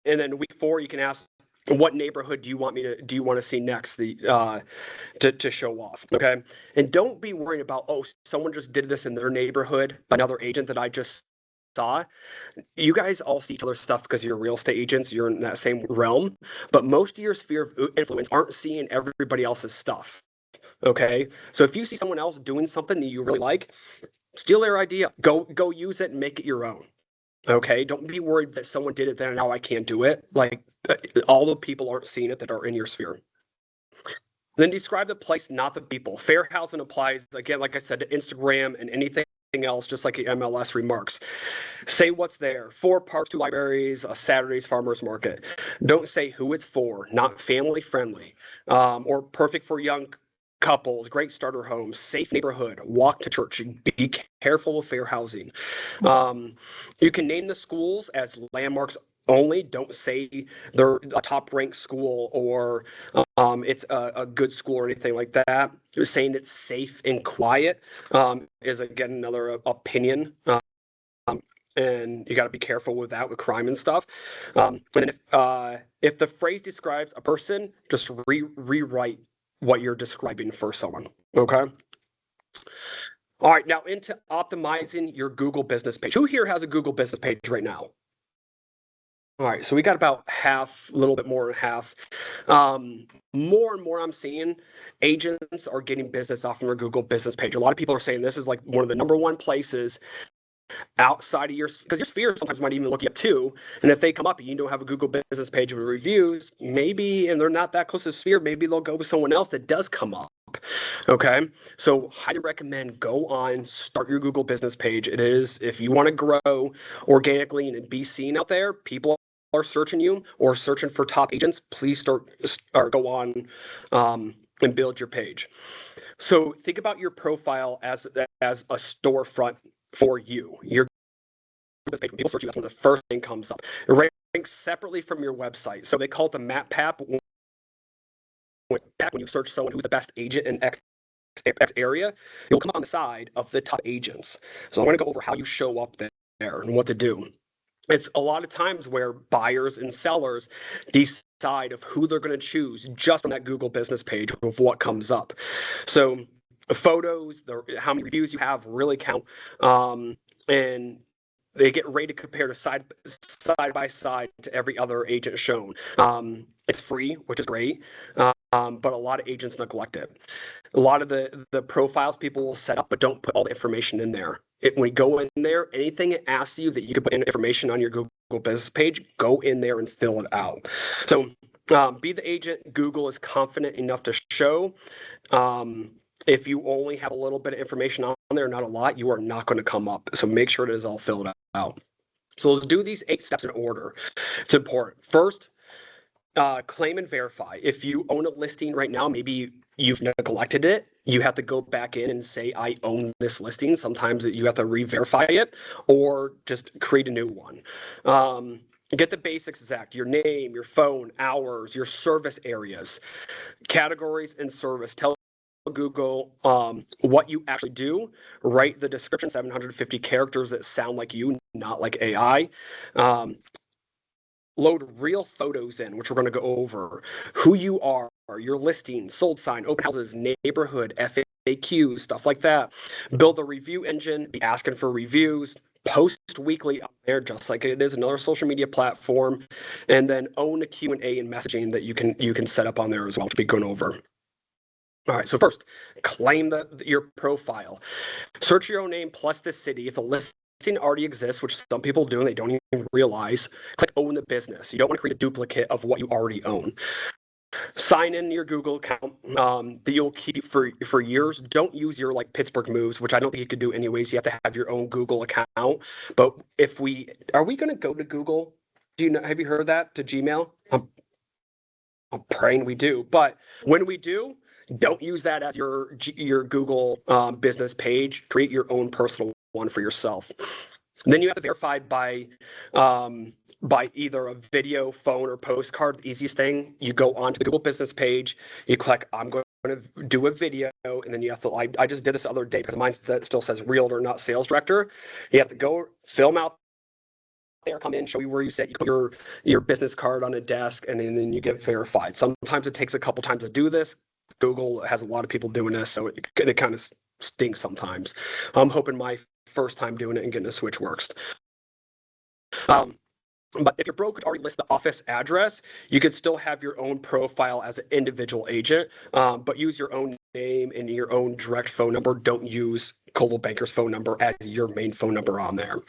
week 4, you can ask, what neighborhood do you want to see next to show off? Okay. And don't be worried about, oh, someone just did this in their neighborhood, another agent that I just saw. You guys all see each other's stuff because you're real estate agents, you're in that same realm, but most of your sphere of influence aren't seeing everybody else's stuff. Okay. So if you see someone else doing something that you really like, steal their idea, go use it and make it your own. Okay, don't be worried that someone did it then and now I can't do it. Like, all the people aren't seeing it that are in your sphere. Then describe the place, not the people. Fair housing applies, again, like I said, to Instagram and anything else, just like the MLS remarks. Say what's there. 4 parks, 2 libraries, a Saturday's farmer's market. Don't say who it's for, not family friendly, or perfect for young couples, great starter homes, safe neighborhood, walk to church. Be careful with fair housing. You can name the schools as landmarks only. Don't say they're a top ranked school, or it's a good school or anything like that. Saying it's safe and quiet is, again, another opinion. And you got to be careful with that, with crime and stuff. And if the phrase describes a person, just rewrite what you're describing for someone. Okay. All right, now into optimizing your Google business page. Who here has a Google business page right now? All right, so we got about half, a little bit more than half. More and more I'm seeing agents are getting business off of their Google business page. A lot of people are saying this is like one of the #1 places outside of your, because your sphere sometimes might even look you up too. And if they come up and you don't have a Google business page with reviews, maybe, and they're not that close to sphere, maybe they'll go with someone else that does come up. Okay. So highly recommend go on, start your Google business page. It is, if you want to grow organically and be seen out there, people are searching you or searching for top agents, please start or go on and build your page. So think about your profile as a storefront for you. Your people search you, that's when the first thing comes up. It ranks separately from your website. So they call it the map pap. When you search someone who's the best agent in X area, you'll come on the side of the top agents. So I'm going to go over how you show up there and what to do. It's a lot of times where buyers and sellers decide of who they're going to choose just from that Google business page of what comes up. So photos, how many reviews you have really count. And they get rated compared to side by side to every other agent shown. It's free, which is great, but a lot of agents neglect it. A lot of the profiles people will set up, but don't put all the information in there. When you go in there, anything it asks you that you can put in information on your Google business page, go in there and fill it out. So be the agent Google is confident enough to show. If you only have a little bit of information on there, not a lot, you are not going to come up. So make sure it is all filled out. So let's do these 8 steps in order. It's important. First, claim and verify. If you own a listing right now, maybe you've neglected it. You have to go back in and say, I own this listing. Sometimes you have to re-verify it or just create a new one. Get the basics exact. Your name, your phone, hours, your service areas, categories, and service. Tell Google what you actually do. Write the description, 750 characters that sound like you, not like AI. Load real photos in, which we're going to go over. Who you are, your listing, sold sign, open houses, neighborhood, FAQ, stuff like that. Build a review engine, be asking for reviews. Post weekly up there, just like it is another social media platform. And then own a Q&A and messaging that you can set up on there as well, which we'll be going over. All right, so first, claim your profile. Search your own name plus the city. If the listing already exists, which some people do and they don't even realize, click own the business. You don't want to create a duplicate of what you already own. Sign in your Google account that you'll keep for years. Don't use your Pittsburgh moves, which I don't think you could do anyways. You have to have your own Google account. But are we going to go to Google? Have you heard that, to Gmail? I'm praying we do. But when we do, don't use that as your Google business page. Create your own personal one for yourself. And then you have to verify by either a video, phone, or postcard. The easiest thing, you go onto the Google business page, you click, I'm going to do a video, and then you have to, I just did this the other day because mine still says realtor, not sales director. You have to go film out there, come in, show you where you sit, you put your business card on a desk, and then you get verified. Sometimes it takes a couple times to do this. Google has a lot of people doing this, so it kind of stinks sometimes. I'm hoping my first time doing it and getting a switch works. But if your brokerage already lists the office address, you could still have your own profile as an individual agent, but use your own name and your own direct phone number. Don't use Coldwell Banker's phone number as your main phone number on there. And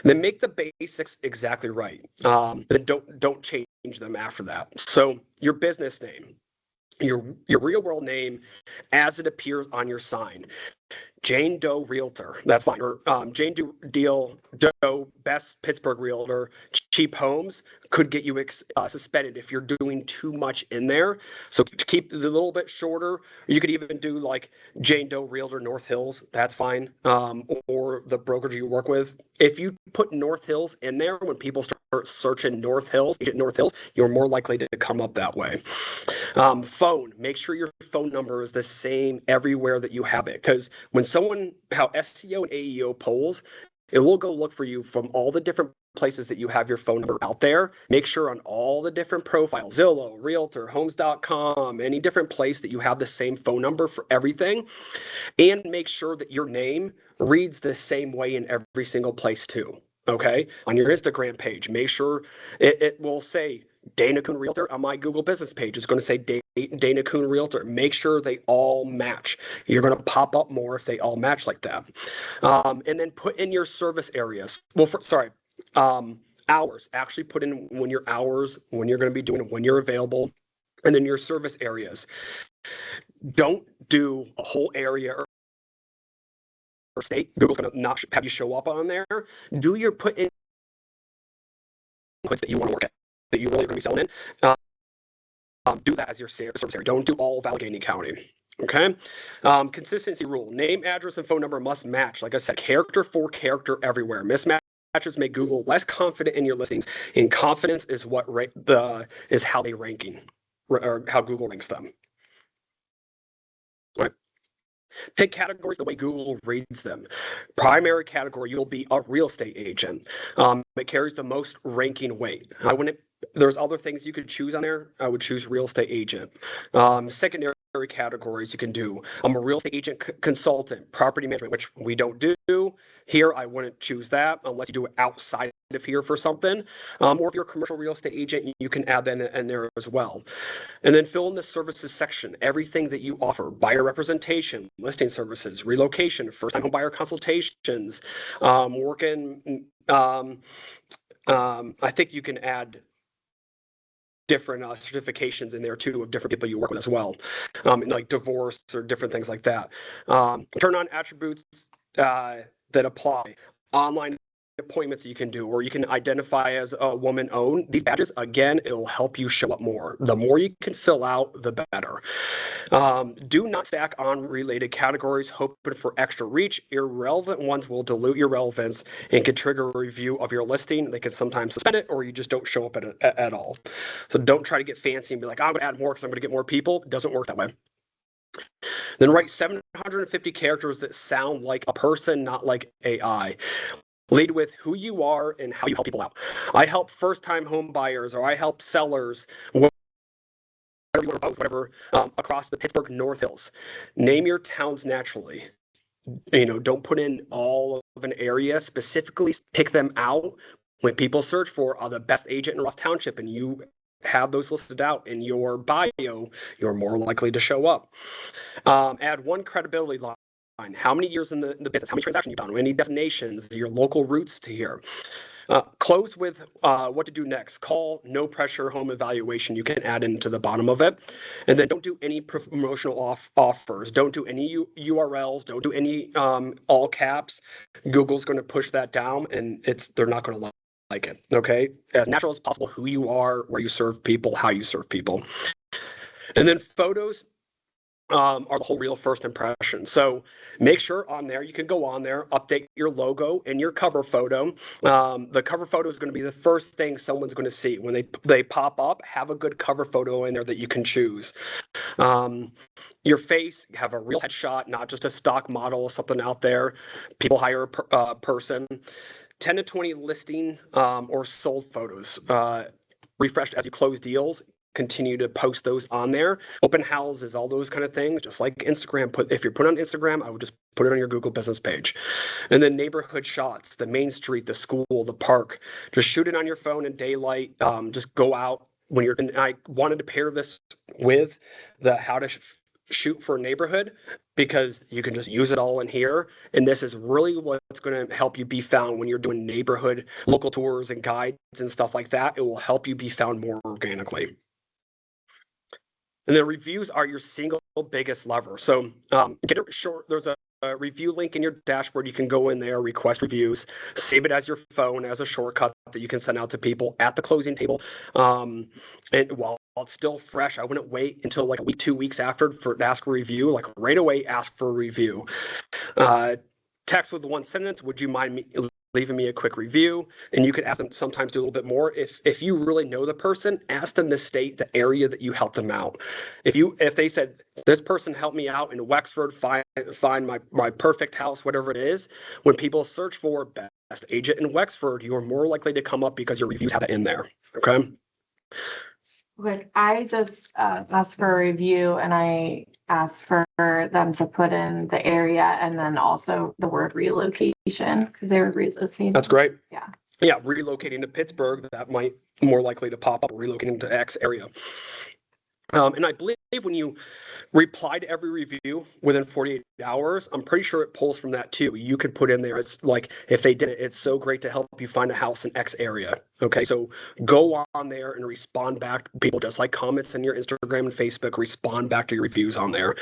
then make the basics exactly right. Then don't change them after that. So your business name, your real world name as it appears on your sign. Jane Doe Realtor, that's fine. Or Jane Doe Best Pittsburgh Realtor, Cheap Homes could get you suspended if you're doing too much in there. So keep it a little bit shorter. You could even do Jane Doe Realtor North Hills, that's fine. Or the brokerage you work with. If you put North Hills in there, when people start searching North Hills, you're more likely to come up that way. Phone, make sure your phone number is the same everywhere that you have it, because how SEO and AEO polls, it will go look for you from all the different places that you have your phone number out there, make sure on all the different profiles, Zillow, Realtor, Homes.com, any different place that you have the same phone number for everything, and make sure that your name reads the same way in every single place too. Okay, on your Instagram page, make sure it will say Dana Kuhn Realtor. On my Google business page, it's going to say Dana Kuhn Realtor. Make sure they all match. You're going to pop up more if they all match like that. And then put in your service areas. Well, hours. Actually put in when your hours, when you're going to be doing it, when you're available, and then your service areas. Don't do a whole area or state. Google's going to not have you show up on there. Do your put in that you want to work at, that you really are going to be selling in. Do that as your service area. Don't do all of Allegheny County. Okay. Consistency rule. Name, address, and phone number must match. Like I said, character for character everywhere. Mismatches make Google less confident in your listings, and confidence is what is how they ranking, or how Google ranks them. Right. Pick categories the way Google reads them. Primary category, you'll be a real estate agent. It carries the most ranking weight. There's other things you could choose on there. I would choose real estate agent. Secondary categories you can do. I'm a real estate agent consultant, property management, which we don't do here. I wouldn't choose that unless you do it outside of here for something. Or if you're a commercial real estate agent, you can add that in there as well. And then fill in the services section, everything that you offer: buyer representation, listing services, relocation, first-time home buyer consultations, working. I think you can add different certifications in there too of different people you work with as well, like divorce or different things like that. Turn on attributes that apply. Online appointments that you can do, or you can identify as a woman owned. These badges, again, it will help you show up more. The more you can fill out, the better. Do not stack on related categories, hoping for extra reach. Irrelevant ones will dilute your relevance and can trigger a review of your listing. They can sometimes suspend it, or you just don't show up at all. So don't try to get fancy and be like, I'm going to add more because I'm going to get more people. It doesn't work that way. Then write 750 characters that sound like a person, not like AI. Lead with who you are and how you help people out. I help first-time home buyers, or I help sellers, whatever, across the Pittsburgh North Hills. Name your towns naturally. Don't put in all of an area. Specifically pick them out. When people search for the best agent in Ross Township, and you have those listed out in your bio, you're more likely to show up. Add one credibility line. How many years in the business? How many transactions you've done? Any destinations? Your local routes to here. Close with what to do next. Call, no pressure, home evaluation. You can add into the bottom of it. And then don't do any promotional offers. Don't do any URLs. Don't do any all caps. Google's going to push that down, and they're not going to like it. Okay, as natural as possible. Who you are, where you serve people, how you serve people. And then photos are the whole real first impression. So make sure on there, you can go on there, update your logo and your cover photo. The cover photo is going to be the first thing someone's going to see when they pop up. Have a good cover photo in there that you can choose. Your face, have a real headshot, not just a stock model or something out there. People hire a person. 10 to 20 listing or sold photos. Refreshed as you close deals. Continue to post those on there. Open houses, all those kind of things, just like Instagram. If you're put on Instagram, I would just put it on your Google business page. And then neighborhood shots, the main street, the school, the park. Just shoot it on your phone in daylight. Just go out when you're. And I wanted to pair this with the how to shoot for a neighborhood, because you can just use it all in here. And this is really what's going to help you be found when you're doing neighborhood local tours and guides and stuff like that. It will help you be found more organically. And then reviews are your single biggest lever. So get it short. There's a review link in your dashboard. You can go in there, request reviews, save it as your phone as a shortcut that you can send out to people at the closing table. And while it's still fresh, I wouldn't wait until like a week, 2 weeks after to ask a review. Like right away, ask for a review. Text with one sentence. Would you mind leaving me a quick review? And you could ask them sometimes do a little bit more. If you really know the person, ask them to state the area that you helped them out. If they said, this person helped me out in Wexford, find my perfect house, whatever it is, when people search for best agent in Wexford, you're more likely to come up because your reviews have that in there. Okay. Like, I just asked for a review and I asked for them to put in the area and then also the word relocation because they were relocating. That's great. Yeah. Yeah, relocating to Pittsburgh, that might more likely to pop up, relocating to X area. And I believe when you reply to every review within 48 hours, I'm pretty sure it pulls from that too. You could put in there, it's like, if they did it, it's so great to help you find a house in X area. Okay, so go on there and respond back to people, just like comments in your Instagram and Facebook, respond back to your reviews on there.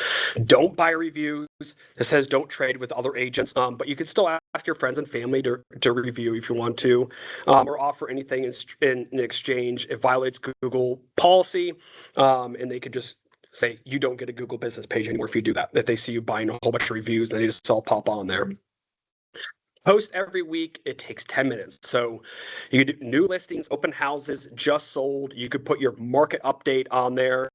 Don't buy reviews. It says don't trade with other agents, but you can still ask your friends and family to review if you want to, or offer anything in exchange. It violates Google policy, and they could just say you don't get a Google business page anymore if you do that. If they see you buying a whole bunch of reviews, then they just all pop on there. Post every week. It takes 10 minutes. So you do new listings, open houses, just sold. You could put your market update on there,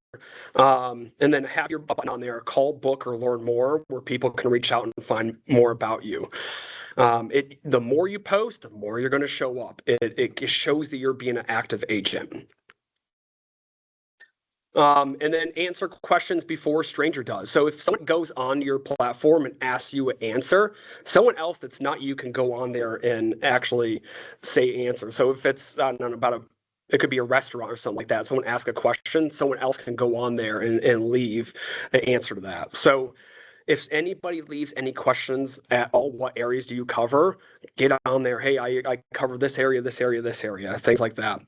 and then have your button on there, call, book, or learn more, where people can reach out and find more about you. The more you post, the more you're going to show up. It shows that you're being an active agent. And then answer questions before a stranger does. So if someone goes on your platform and asks you an answer, someone else that's not you can go on there and actually say answer. So if it's it could be a restaurant or something like that. Someone asks a question, someone else can go on there and leave an answer to that. So if anybody leaves any questions at all, what areas do you cover? Get on there. Hey, I cover this area, this area, this area, things like that.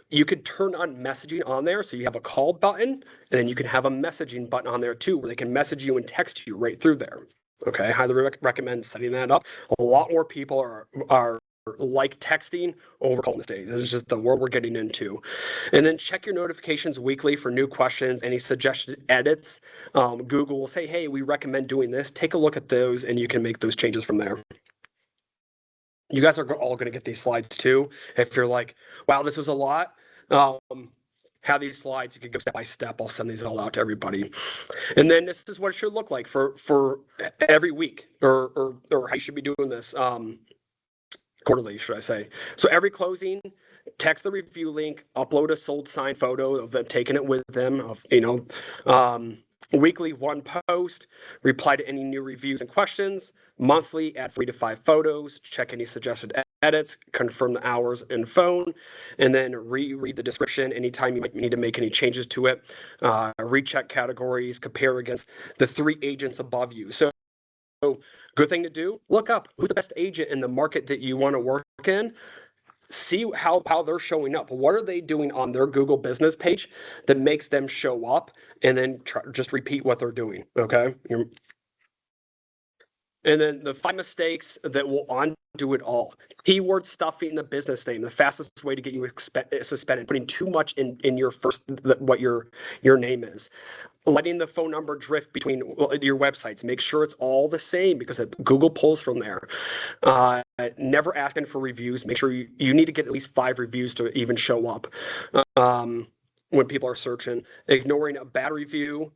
You could turn on messaging on there. So you have a call button, and then you can have a messaging button on there too, where they can message you and text you right through there. Okay, highly recommend setting that up. A lot more people are like texting over calling these days. This is just the world we're getting into. And then check your notifications weekly for new questions, any suggested edits. Google will say, hey, we recommend doing this. Take a look at those and you can make those changes from there. You guys are all going to get these slides too. If you're like, wow, this was a lot, have these slides. You can go step by step. I'll send these all out to everybody. And then this is what it should look like for every week, or how you should be doing this. Quarterly, should I say. So every closing, text the review link, upload a sold sign photo of them taking it with them, weekly, one post, reply to any new reviews and questions, monthly, add 3 to 5 photos, check any suggested edits, confirm the hours and phone, and then reread the description anytime you might need to make any changes to it, recheck categories, compare against the 3 agents above you. So good thing to do, look up who's the best agent in the market that you want to work in. See how they're showing up. What are they doing on their Google business page that makes them show up, and then just repeat what they're doing. Okay. And then the 5 mistakes that will undo it all. Keyword stuffing the business name. The fastest way to get you suspended. Putting too much in your first, what your name is. Letting the phone number drift between your websites. Make sure it's all the same because Google pulls from there. Never asking for reviews. Make sure you need to get at least 5 reviews to even show up when people are searching. Ignoring a bad review.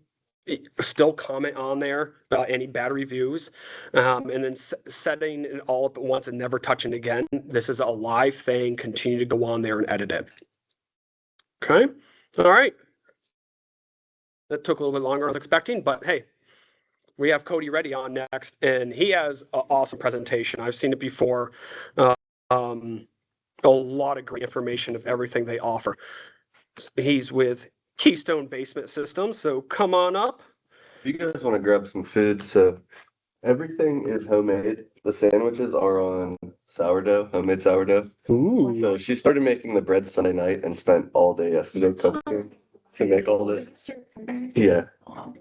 Still comment on there any bad reviews, and then setting it all up at once and never touching again. This is a live thing. Continue to go on there and edit it. Okay. All right. That took a little bit longer than I was expecting, but hey, we have Cody Reddy on next, and he has an awesome presentation. I've seen it before. A lot of great information of everything they offer. He's with Keystone Basement Systems, so come on up. If you guys want to grab some food, so everything is homemade. The sandwiches are on sourdough, homemade sourdough. Ooh. So she started making the bread Sunday night and spent all day yesterday cooking to make all this. Yeah.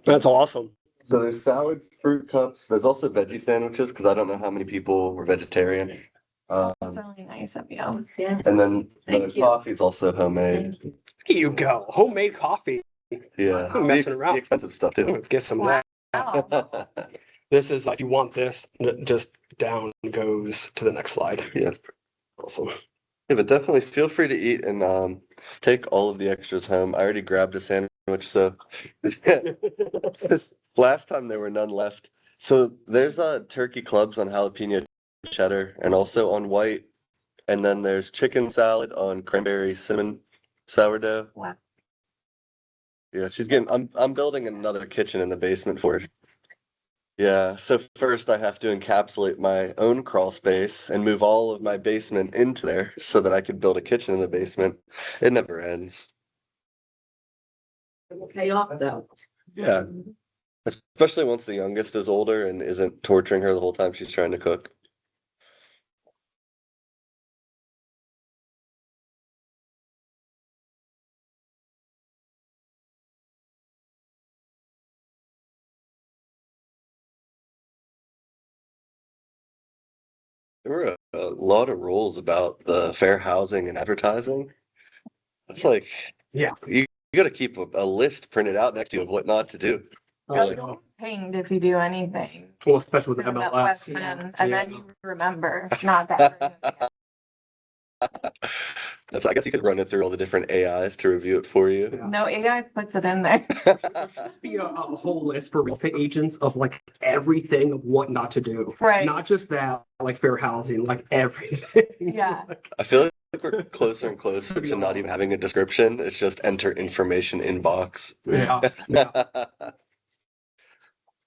That's awesome. So there's salads, fruit cups. There's also veggie sandwiches because I don't know how many people were vegetarian. That's really nice of you. Yeah. And then the Thank you. coffee's also homemade. Here you go. Homemade coffee. Yeah. I'm messing around. The expensive stuff too. Let's get some of Wow. that. This is, if you want this, just down goes to the next slide. Yeah. Awesome. Yeah, but definitely feel free to eat and take all of the extras home. I already grabbed a sandwich, so this last time there were none left. So there's turkey clubs on jalapeno cheddar and also on white. And then there's chicken salad on cranberry cinnamon sourdough. Wow. Yeah, I'm building another kitchen in the basement for her. Yeah, so first I have to encapsulate my own crawl space and move all of my basement into there so that I could build a kitchen in the basement. It never ends. It will pay off though. Yeah, especially once the youngest is older and isn't torturing her the whole time she's trying to cook. There were a lot of rules about the fair housing and advertising. It's like, Yeah. you gotta keep a list printed out next to you of what not to do. Oh, You're pinged if you do anything. well, especially with Put 'em at MLS. Westman, and then you remember not that. I guess you could run it through all the different AIs to review it for you. No AI puts it in there. There should be a whole list for real estate agents of like everything of what not to do. Right. Not just that, like fair housing, like everything. Yeah. I feel like we're closer and closer to not even having a description. It's just enter information inbox. Yeah. Yeah.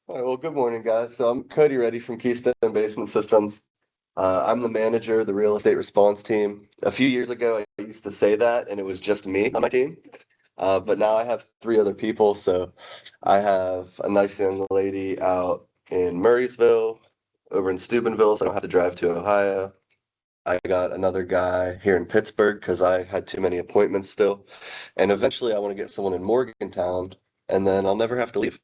All right, well, good morning, guys. So I'm Cody Reddy from Keystone Basement Systems. I'm the manager of the real estate response team. A few years ago, I used to say that, and it was just me on my team. But now I have 3 other people. So I have a nice young lady out in Murraysville, over in Steubenville, so I don't have to drive to Ohio. I got another guy here in Pittsburgh because I had too many appointments still. And eventually I want to get someone in Morgantown, and then I'll never have to leave.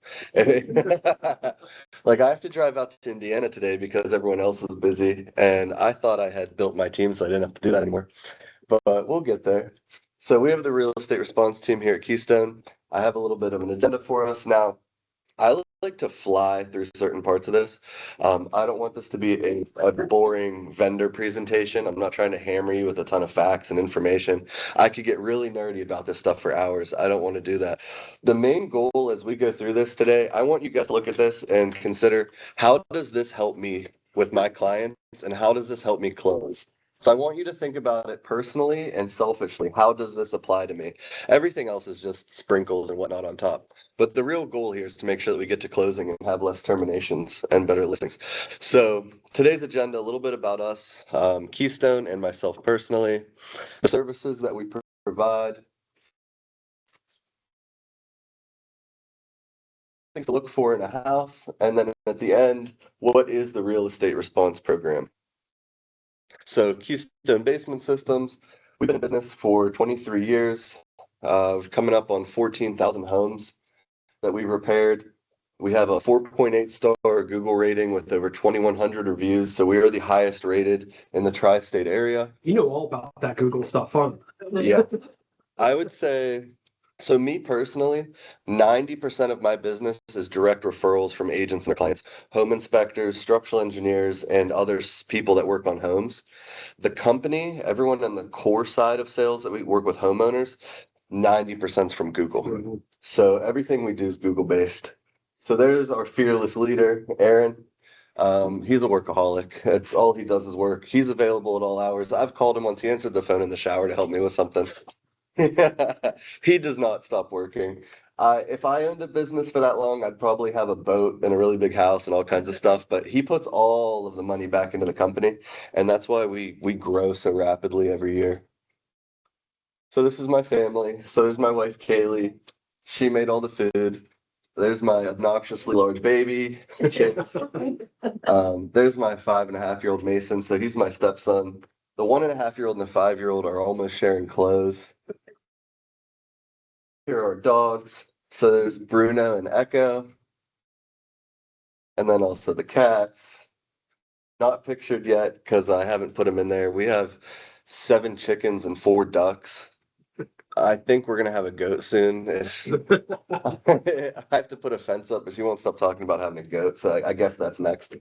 Like I have to drive out to Indiana today because everyone else was busy, and I thought I had built my team so I didn't have to do that anymore. But we'll get there. So we have the real estate response team here at Keystone. I have a little bit of an agenda for us now. I like to fly through certain parts of this. I don't want this to be a boring vendor presentation. I'm not trying to hammer you with a ton of facts and information. I could get really nerdy about this stuff for hours. I don't want to do that. The main goal as we go through this today, I want you guys to look at this and consider, how does this help me with my clients and how does this help me close? So I want you to think about it personally and selfishly. How does this apply to me? Everything else is just sprinkles and whatnot on top. But the real goal here is to make sure that we get to closing and have less terminations and better listings. So today's agenda, a little bit about us, Keystone and myself personally, the services that we provide, things to look for in a house, and then at the end, what is the real estate response program? So Keystone Basement Systems, we've been in business for 23 years, coming up on 14,000 homes that we repaired. We have a 4.8 star Google rating with over 2,100 reviews. So we are the highest rated in the tri-state area. You know all about that Google stuff, huh? Yeah. I would say, so me personally, 90% of my business is direct referrals from agents and their clients, home inspectors, structural engineers, and other people that work on homes. The company, everyone on the core side of sales that we work with homeowners, 90% is from Google. So everything we do is Google based. So there's our fearless leader, Aaron. He's a workaholic. It's all he does is work. He's available at all hours. I've called him once. He answered the phone in the shower to help me with something. He does not stop working. If I owned a business for that long, I'd probably have a boat and a really big house and all kinds of stuff. But he puts all of the money back into the company, and that's why we grow so rapidly every year. So this is my family. So there's my wife, Kaylee. She made all the food. There's my obnoxiously large baby, Chase. There's my 5.5-year-old Mason. So he's my stepson. The 1.5-year-old and the 5-year-old are almost sharing clothes. Here are our dogs. So there's Bruno and Echo. And then also the cats. Not pictured yet because I haven't put them in there. We have 7 chickens and 4 ducks. I think we're gonna have a goat soon. I have to put a fence up, but she won't stop talking about having a goat, so I guess that's next.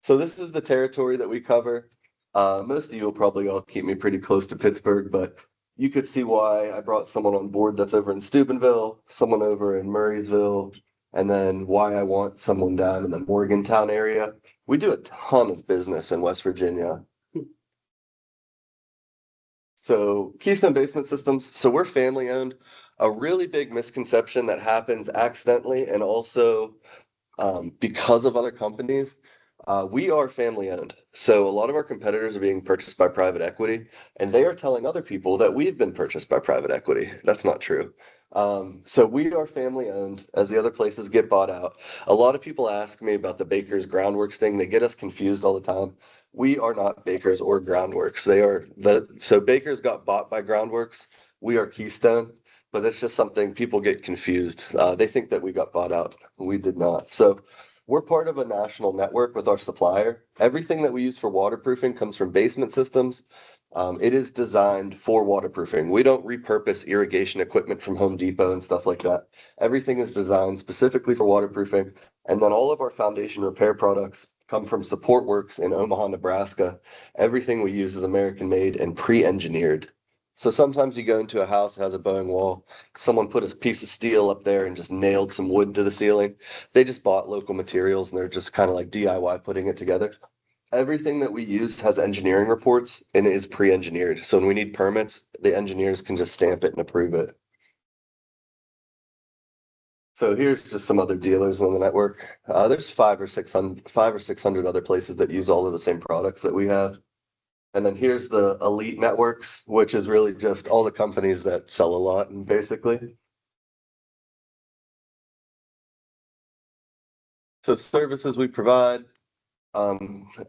So this is the territory that we cover. Most of you will probably all keep me pretty close to Pittsburgh, but you could see why I brought someone on board that's over in Steubenville, someone over in Murraysville, and then why I want someone down in the Morgantown area. We do a ton of business in West Virginia. So Keystone Basement Systems, so we're family owned. A really big misconception that happens accidentally and also because of other companies, we are family owned. So a lot of our competitors are being purchased by private equity, and they are telling other people that we've been purchased by private equity. That's not true. So we are family owned as the other places get bought out. A lot of people ask me about the Baker's Groundworks thing. They get us confused all the time. We are not Baker's or Groundworks. So Baker's got bought by Groundworks. We are Keystone, but that's just something people get confused. They think that we got bought out. We did not. So we're part of a national network with our supplier. Everything that we use for waterproofing comes from Basement Systems. It is designed for waterproofing. We don't repurpose irrigation equipment from Home Depot and stuff like that. Everything is designed specifically for waterproofing. And then all of our foundation repair products come from Support Works in Omaha, Nebraska. Everything we use is American made and pre-engineered. So sometimes you go into a house that has a bowing wall, someone put a piece of steel up there and just nailed some wood to the ceiling. They just bought local materials and they're just kind of like DIY putting it together. Everything that we use has engineering reports and is pre-engineered. So when we need permits, the engineers can just stamp it and approve it. So here's just some other dealers on the network. There's 500 or 600 other places that use all of the same products that we have. And then here's the Elite Networks, which is really just all the companies that sell a lot, and basically. So services we provide,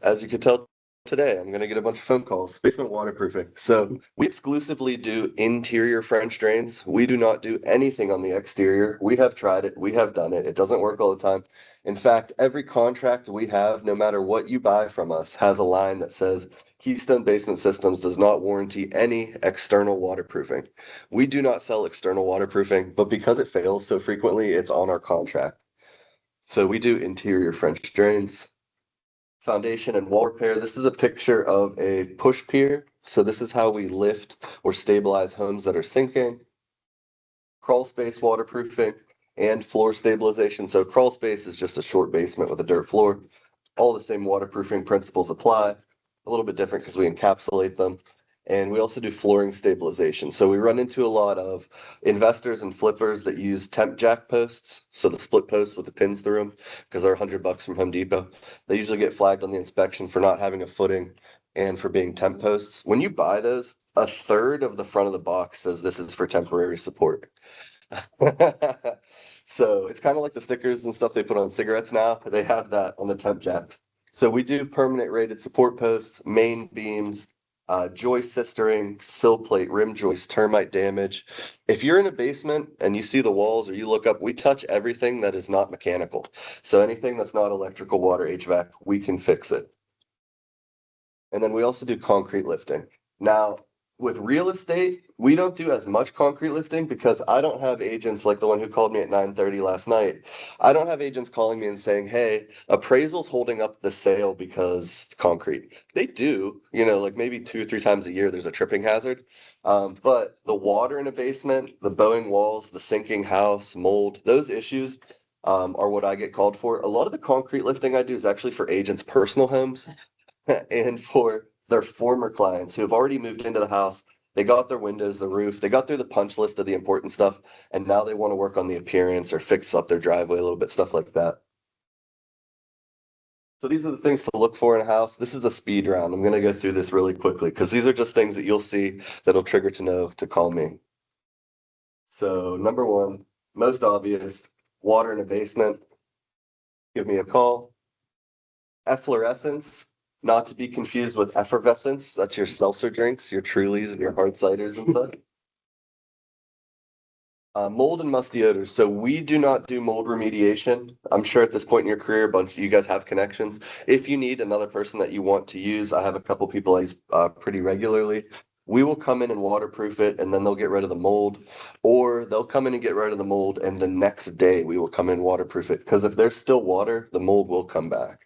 as you could tell today, I'm going to get a bunch of phone calls. Basement waterproofing. So we exclusively do interior French drains. We do not do anything on the exterior. We have tried it. We have done it. It doesn't work all the time. In fact, every contract we have, no matter what you buy from us, has a line that says Keystone Basement Systems does not warranty any external waterproofing. We do not sell external waterproofing, but because it fails so frequently, it's on our contract. So we do interior French drains. Foundation and wall repair. This is a picture of a push pier. So this is how we lift or stabilize homes that are sinking. Crawl space waterproofing and floor stabilization. So crawl space is just a short basement with a dirt floor. All the same waterproofing principles apply. A little bit different because we encapsulate them. And we also do flooring stabilization. So we run into a lot of investors and flippers that use temp jack posts. So the split posts with the pins through them, because they're $100 from Home Depot. They usually get flagged on the inspection for not having a footing and for being temp posts. When you buy those, a third of the front of the box says this is for temporary support. So it's kind of like the stickers and stuff they put on cigarettes now. They have that on the temp jacks. So we do permanent rated support posts, main beams, joist sistering, sill plate, rim joist, termite damage. If you're in a basement and you see the walls or you look up, we touch everything that is not mechanical. So anything that's not electrical, water, HVAC, we can fix it. And then we also do concrete lifting. Now, with real estate, we don't do as much concrete lifting because I don't have agents like the one who called me at 9:30 last night. I don't have agents calling me and saying, hey, appraisal's holding up the sale because it's concrete. They do, like maybe 2 or 3 times a year, there's a tripping hazard. But the water in a basement, the bowing walls, the sinking house, mold, those issues are what I get called for. A lot of the concrete lifting I do is actually for agents' personal homes and for their former clients who have already moved into the house. They got their windows, the roof, they got through the punch list of the important stuff, and now they want to work on the appearance or fix up their driveway a little bit, stuff like that. So these are the things to look for in a house. This is a speed round. I'm going to go through this really quickly because these are just things that you'll see that'll trigger to know to call me. So number 1, most obvious, water in a basement. Give me a call. Efflorescence. Not to be confused with effervescence. That's your seltzer drinks, your Trulies and your hard ciders and such. Mold and musty odors. So we do not do mold remediation. I'm sure at this point in your career, a bunch of you guys have connections. If you need another person that you want to use, I have a couple people I use pretty regularly. We will come in and waterproof it, and then they'll get rid of the mold, or they'll come in and get rid of the mold, and the next day we will come in and waterproof it. Because if there's still water, the mold will come back.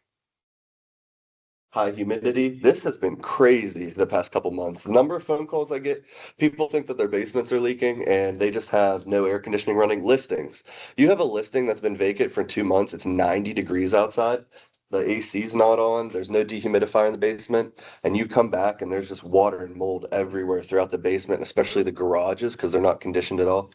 high humidity. This has been crazy the past couple months. The number of phone calls I get, people think that their basements are leaking and they just have no air conditioning running. Listings. You have a listing that's been vacant for 2 months. It's 90 degrees outside. The AC's not on. There's no dehumidifier in the basement. And you come back and there's just water and mold everywhere throughout the basement, especially the garages because they're not conditioned at all.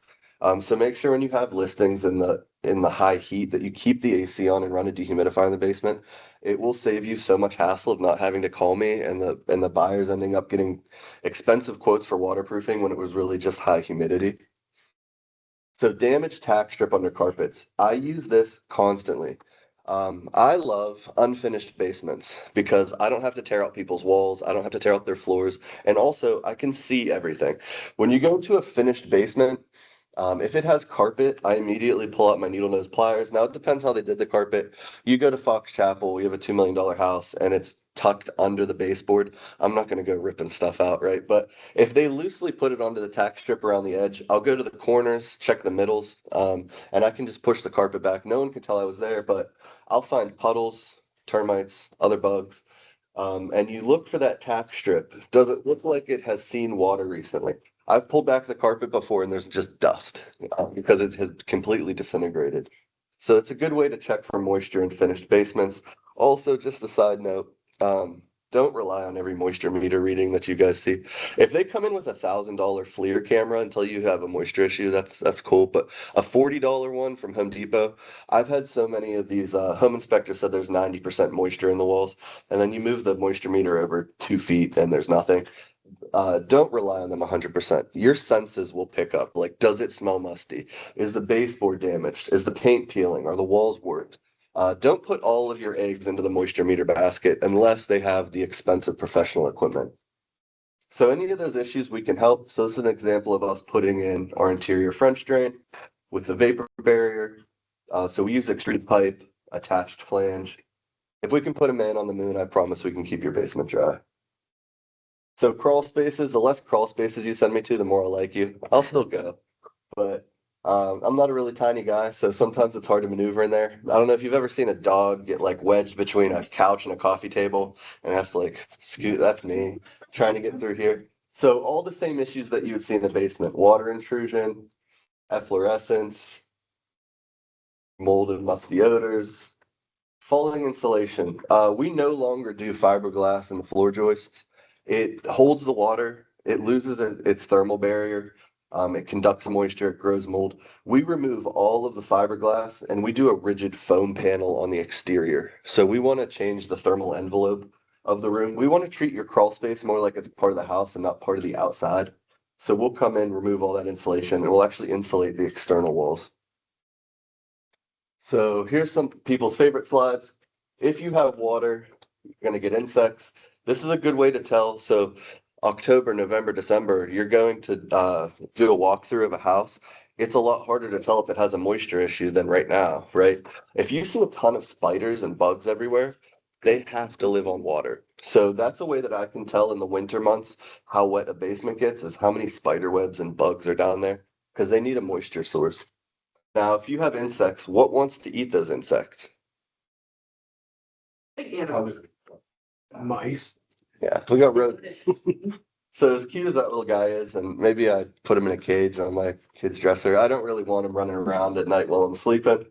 So make sure when you have listings in the high heat that you keep the AC on and run a dehumidifier in the basement. It will save you so much hassle of not having to call me and the buyers ending up getting expensive quotes for waterproofing when it was really just high humidity. So damaged tack strip under carpets. I use this constantly. I love unfinished basements because I don't have to tear out people's walls. I don't have to tear out their floors. And also I can see everything. When you go to a finished basement, if it has carpet, I immediately pull out my needle nose pliers. Now it depends how they did the carpet. You go to Fox Chapel, we have a $2 million house and it's tucked under the baseboard. I'm not going to go ripping stuff out, right? But if they loosely put it onto the tack strip around the edge, I'll go to the corners, check the middles, and I can just push the carpet back. No one can tell I was there, but I'll find puddles, termites, other bugs. And you look for that tack strip. Does it look like it has seen water recently? I've pulled back the carpet before and there's just dust because it has completely disintegrated. So it's a good way to check for moisture in finished basements. Also, just a side note, don't rely on every moisture meter reading that you guys see. If they come in with $1,000 FLIR camera and tell you have a moisture issue, that's cool. But a $40 one from Home Depot, I've had so many of these home inspectors said there's 90% moisture in the walls, and then you move the moisture meter over 2 feet and there's nothing. Don't rely on them 100%. Your senses will pick up. Like, does it smell musty? Is the baseboard damaged? Is the paint peeling? Are the walls warped? Don't put all of your eggs into the moisture meter basket unless they have the expensive professional equipment. So any of those issues we can help. So this is an example of us putting in our interior French drain with the vapor barrier. So we use extruded pipe, attached flange. If we can put them in on the moon, I promise we can keep your basement dry. So crawl spaces, the less crawl spaces you send me to, the more I like you. I'll still go. But I'm not a really tiny guy, so sometimes it's hard to maneuver in there. I don't know if you've ever seen a dog get like wedged between a couch and a coffee table and has to like scoot. That's me trying to get through here. So all the same issues that you would see in the basement: water intrusion, efflorescence, mold and musty odors, falling insulation. We no longer do fiberglass in the floor joists. It holds the water. It loses its thermal barrier. It conducts moisture. It grows mold. We remove all of the fiberglass and we do a rigid foam panel on the exterior. So we want to change the thermal envelope of the room. We want to treat your crawl space more like it's part of the house and not part of the outside. So we'll come in, remove all that insulation, and we'll actually insulate the external walls. So here's some people's favorite slides. If you have water, you're going to get insects. This is a good way to tell. So October, November, December, you're going to do a walkthrough of a house. It's a lot harder to tell if it has a moisture issue than right now, right? If you see a ton of spiders and bugs everywhere, they have to live on water. So that's a way that I can tell in the winter months how wet a basement gets, is how many spider webs and bugs are down there, because they need a moisture source. Now, if you have insects, what wants to eat those insects? Mice. Yeah, we got rodents. So as cute as that little guy is, and maybe I put him in a cage on my kid's dresser, I don't really want him running around at night while I'm sleeping.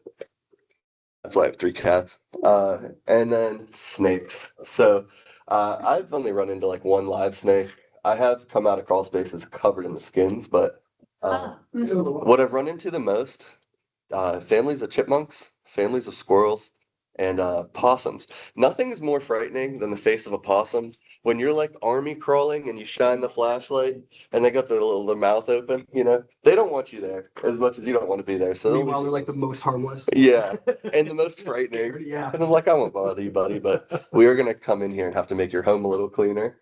That's why I have 3 cats. And then snakes. So I've only run into like 1 live snake. I have come out of crawl spaces covered in the skins, but what I've run into the most, families of chipmunks, families of squirrels, and possums. Nothing is more frightening than the face of a possum. When you're like army crawling and you shine the flashlight and they got their mouth open, you know, they don't want you there as much as you don't want to be there. So Meanwhile, they're like the most harmless. yeah, and the most frightening. Yeah. And I'm like, I won't bother you, buddy, but we are going to come in here and have to make your home a little cleaner.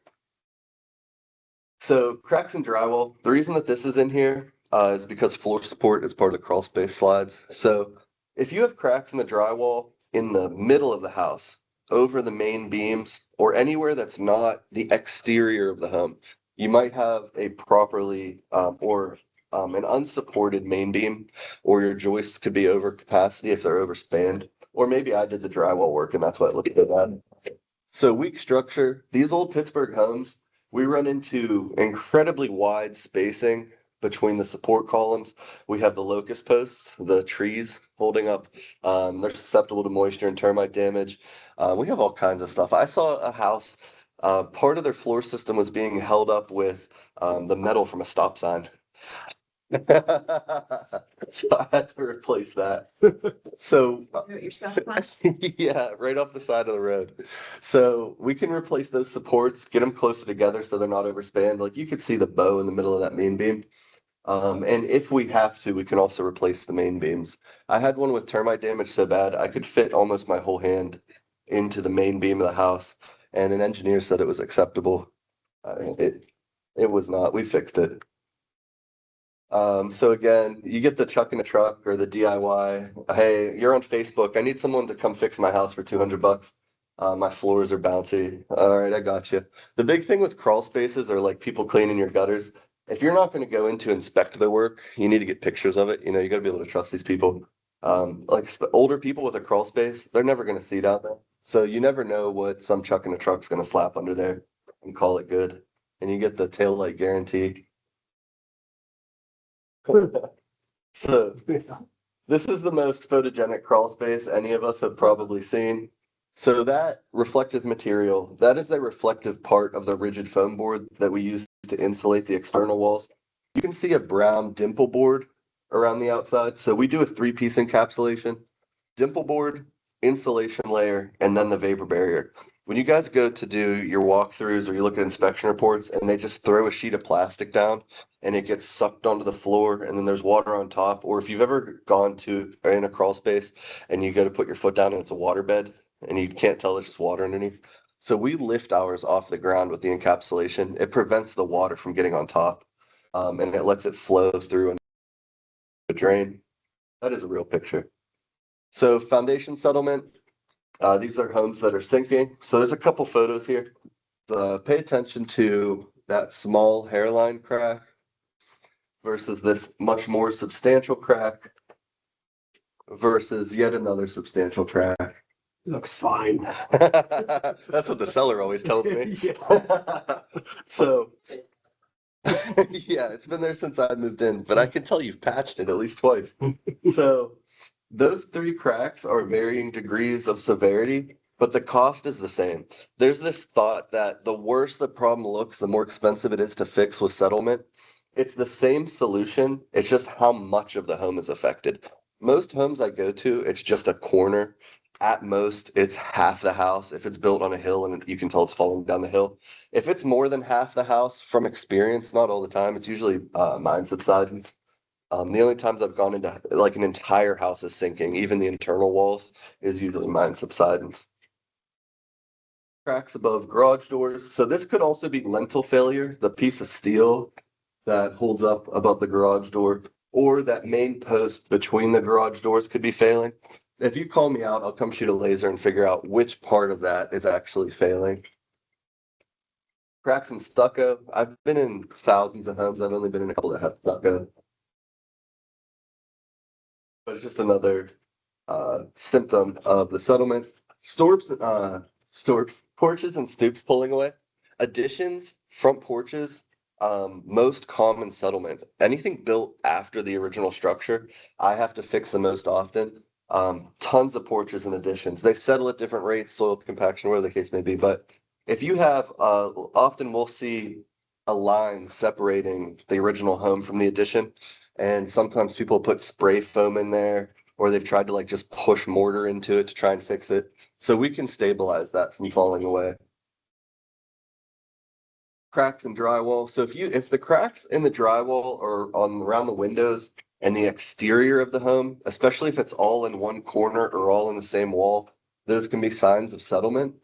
So cracks in drywall. The reason that this is in here is because floor support is part of the crawl space slides. So if you have cracks in the drywall in the middle of the house, over the main beams, or anywhere that's not the exterior of the home, you might have a properly an unsupported main beam, or your joists could be over capacity if they're overspanned, or maybe I did the drywall work and that's why it looked so bad. So weak structure, these old Pittsburgh homes, we run into incredibly wide spacing between the support columns. We have the locust posts, the trees holding up. They're susceptible to moisture and termite damage. We have all kinds of stuff. I saw a house, part of their floor system was being held up with the metal from a stop sign. So I had to replace that. So Do it yourself, Mike? yeah, right off the side of the road. So we can replace those supports, get them closer together so they're not overspanned. Like you could see the bow in the middle of that main beam. And if we have to, we can also replace the main beams. I had one with termite damage so bad I could fit almost my whole hand into the main beam of the house, and an engineer said it was acceptable. It was not. We fixed it. So again, you get the chuck in a truck or the DIY. Hey, you're on Facebook. I need someone to come fix my house for $200. My floors are bouncy. All right, I got you. The big thing with crawl spaces are like people cleaning your gutters. If you're not going to go in to inspect their work, you need to get pictures of it. You know, you got to be able to trust these people. Older people with a crawl space, they're never going to see down there. So you never know what some chuck in a truck's going to slap under there and call it good. And you get the tail light guarantee. So this is the most photogenic crawl space any of us have probably seen. So that reflective material, that is a reflective part of the rigid foam board that we use to insulate the external walls. You can see a brown dimple board around the outside. So we do a 3-piece encapsulation, dimple board, insulation layer, and then the vapor barrier. When you guys go to do your walkthroughs or you look at inspection reports and they just throw a sheet of plastic down and it gets sucked onto the floor and then there's water on top, or if you've ever gone to in a crawl space and you go to put your foot down and it's a water bed and you can't tell there's just water underneath. So we lift ours off the ground with the encapsulation. It prevents the water from getting on top, and it lets it flow through and drain. That is a real picture. So foundation settlement. These are homes that are sinking. So there's a couple photos here. Pay attention to that small hairline crack versus this much more substantial crack versus yet another substantial crack. Looks fine. That's what the seller always tells me. So, yeah, it's been there since I moved in, but I can tell you've patched it at least twice. So those 3 cracks are varying degrees of severity, but the cost is the same. There's this thought that the worse the problem looks, the more expensive it is to fix with settlement. It's the same solution. It's just how much of the home is affected. Most homes I go to, it's just a corner. At most, it's half the house if it's built on a hill and you can tell it's falling down the hill. If it's more than half the house, from experience, not all the time, it's usually mine subsidence. The only times I've gone into like an entire house is sinking, even the internal walls, is usually mine subsidence. Cracks above garage doors. So this could also be lintel failure, the piece of steel that holds up above the garage door, or that main post between the garage doors could be failing. If you call me out, I'll come shoot a laser and figure out which part of that is actually failing. Cracks in stucco. I've been in thousands of homes. I've only been in a couple that have stucco. But it's just another symptom of the settlement. Porches and stoops pulling away. Additions, front porches, most common settlement. Anything built after the original structure, I have to fix the most often. Tons of porches and additions. They settle at different rates, soil compaction, whatever the case may be. But if you have, often we'll see a line separating the original home from the addition. And sometimes people put spray foam in there, or they've tried to like just push mortar into it to try and fix it. So we can stabilize that from falling away. Cracks in drywall. So if the cracks in the drywall are around the windows and the exterior of the home, especially if it's all in one corner or all in the same wall, those can be signs of settlement.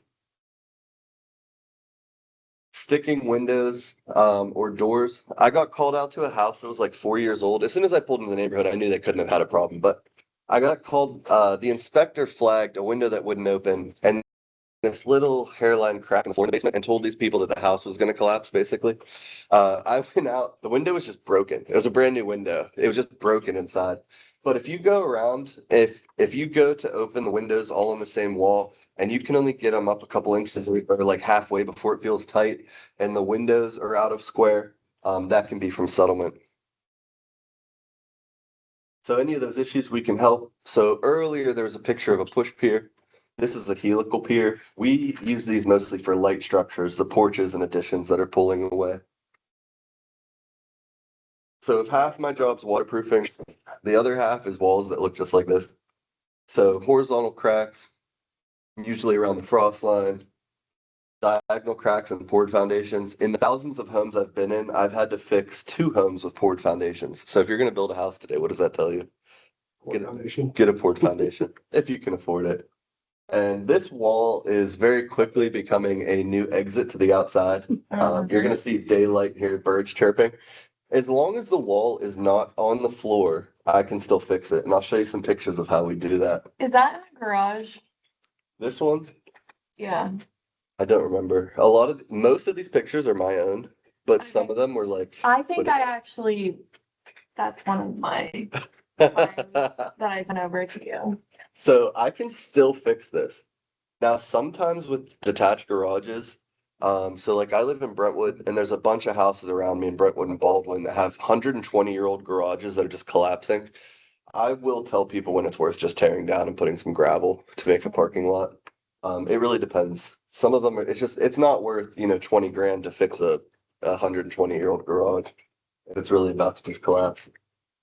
Sticking windows or doors. I got called out to a house that was like 4 years old. As soon as I pulled into the neighborhood, I knew they couldn't have had a problem. But I got called, the inspector flagged a window that wouldn't open and this little hairline crack in the floor in the basement and told these people that the house was going to collapse, basically. I went out. The window was just broken. It was a brand new window. It was just broken inside. But if you go around, if you go to open the windows all on the same wall and you can only get them up a couple inches or like halfway before it feels tight, and the windows are out of square. That can be from settlement. So any of those issues we can help. So earlier there was a picture of a push pier. This is a helical pier. We use these mostly for light structures, the porches and additions that are pulling away. So if half my job's waterproofing, the other half is walls that look just like this. So horizontal cracks, usually around the frost line, diagonal cracks and poured foundations. In the thousands of homes I've been in, I've had to fix 2 homes with poured foundations. So if you're gonna build a house today, what does that tell you? Get a poured foundation, if you can afford it. And this wall is very quickly becoming a new exit to the outside. You're gonna see daylight here, birds chirping. As long as the wall is not on the floor, I can still fix it. And I'll show you some pictures of how we do that. Is that in a garage? This one, Yeah. I don't remember. Most of these pictures are my own, but some of them were like. I think that's one of my that I sent over to you. So I can still fix this. Now, sometimes with detached garages, so like I live in Brentwood and there's a bunch of houses around me in Brentwood and Baldwin that have 120-year-old garages that are just collapsing. I will tell people when it's worth just tearing down and putting some gravel to make a parking lot. It really depends. Some of them are, it's not worth, 20 grand to fix a 120-year-old garage. It's really about to just collapse.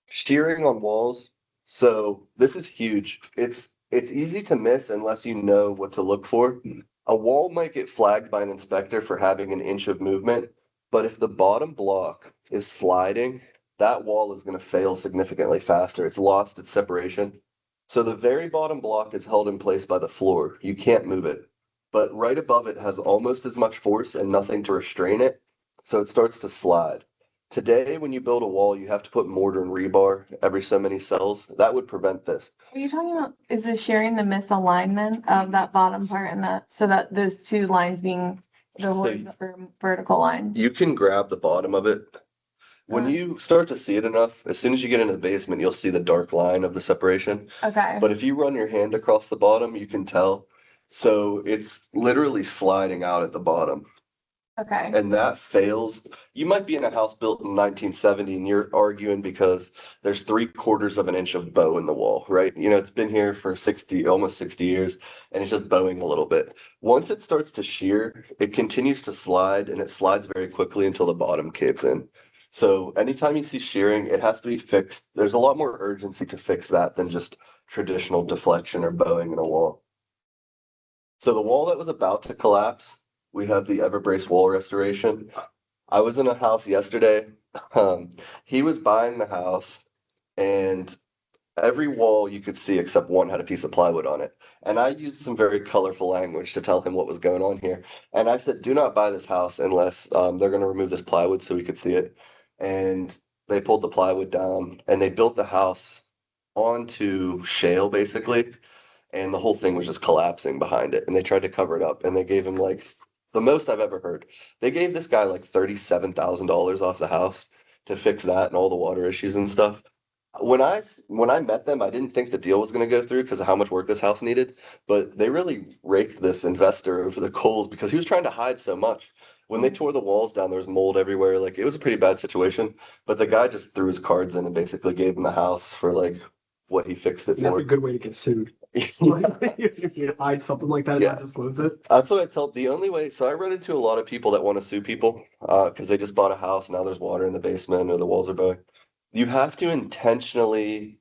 Shearing on walls. So this is huge. It's easy to miss unless you know what to look for. A wall might get flagged by an inspector for having an inch of movement, but if the bottom block is sliding, that wall is going to fail significantly faster. It's lost its separation. So the very bottom block is held in place by the floor. You can't move it. But right above it has almost as much force and nothing to restrain it. So it starts to slide. Today, when you build a wall, you have to put mortar and rebar every so many cells. That would prevent this. Are you talking about, is this sharing the misalignment of that bottom part and so that those 2 lines being the vertical lines? You can grab the bottom of it. When you start to see it enough, as soon as you get into the basement, you'll see the dark line of the separation. Okay. But if you run your hand across the bottom, you can tell. So it's literally sliding out at the bottom. Okay. And that fails. You might be in a house built in 1970 and you're arguing because there's 3/4 of an inch of bow in the wall, right? It's been here for almost 60 years, and it's just bowing a little bit. Once it starts to shear, it continues to slide, and it slides very quickly until the bottom caves in. So anytime you see shearing, it has to be fixed. There's a lot more urgency to fix that than just traditional deflection or bowing in a wall. So the wall that was about to collapse, we have the Everbrace wall restoration. I was in a house yesterday. He was buying the house, and every wall you could see except one had a piece of plywood on it. And I used some very colorful language to tell him what was going on here. And I said, do not buy this house unless they're going to remove this plywood so we could see it. And they pulled the plywood down, and they built the house onto shale, basically. And the whole thing was just collapsing behind it. And they tried to cover it up, and they gave him like the most I've ever heard. They gave this guy like $37,000 off the house to fix that and all the water issues and stuff. When I met them, I didn't think the deal was going to go through because of how much work this house needed, but they really raked this investor over the coals because he was trying to hide so much. When they tore the walls down, there was mold everywhere. Like, it was a pretty bad situation, but the guy just threw his cards in and basically gave him the house for like what he fixed it That's for. a good way to get sued. If you hide something like that and Yeah. not disclose it. That's what I tell the only way. So I run into a lot of people that want to sue people because they just bought a house. Now there's water in the basement or the walls are bowing. You have to intentionally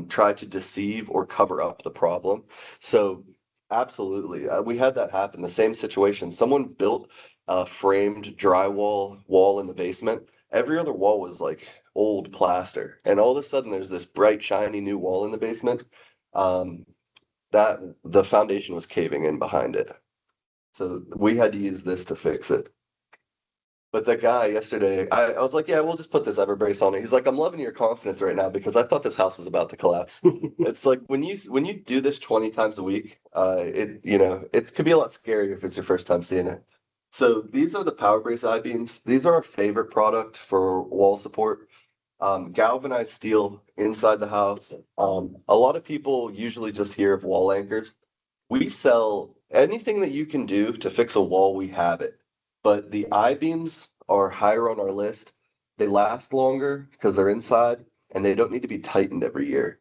try to deceive or cover up the problem. So absolutely, we had that happen. The same situation. Someone built a framed drywall wall in the basement. Every other wall was like old plaster, and all of a sudden there's this bright, shiny new wall in the basement. That the foundation was caving in behind it. So we had to use this to fix it. But the guy yesterday, I was like, yeah, we'll just put this Everbrace on it. He's like, I'm loving your confidence right now because I thought this house was about to collapse. It's like when you do this 20 times a week, it could be a lot scarier if it's your first time seeing it. So these are the PowerBrace I-beams. These are our favorite product for wall support. Galvanized steel inside the house. A lot of people usually just hear of wall anchors. We sell anything that you can do to fix a wall, we have it. But the I-beams are higher on our list. They last longer because they're inside and they don't need to be tightened every year.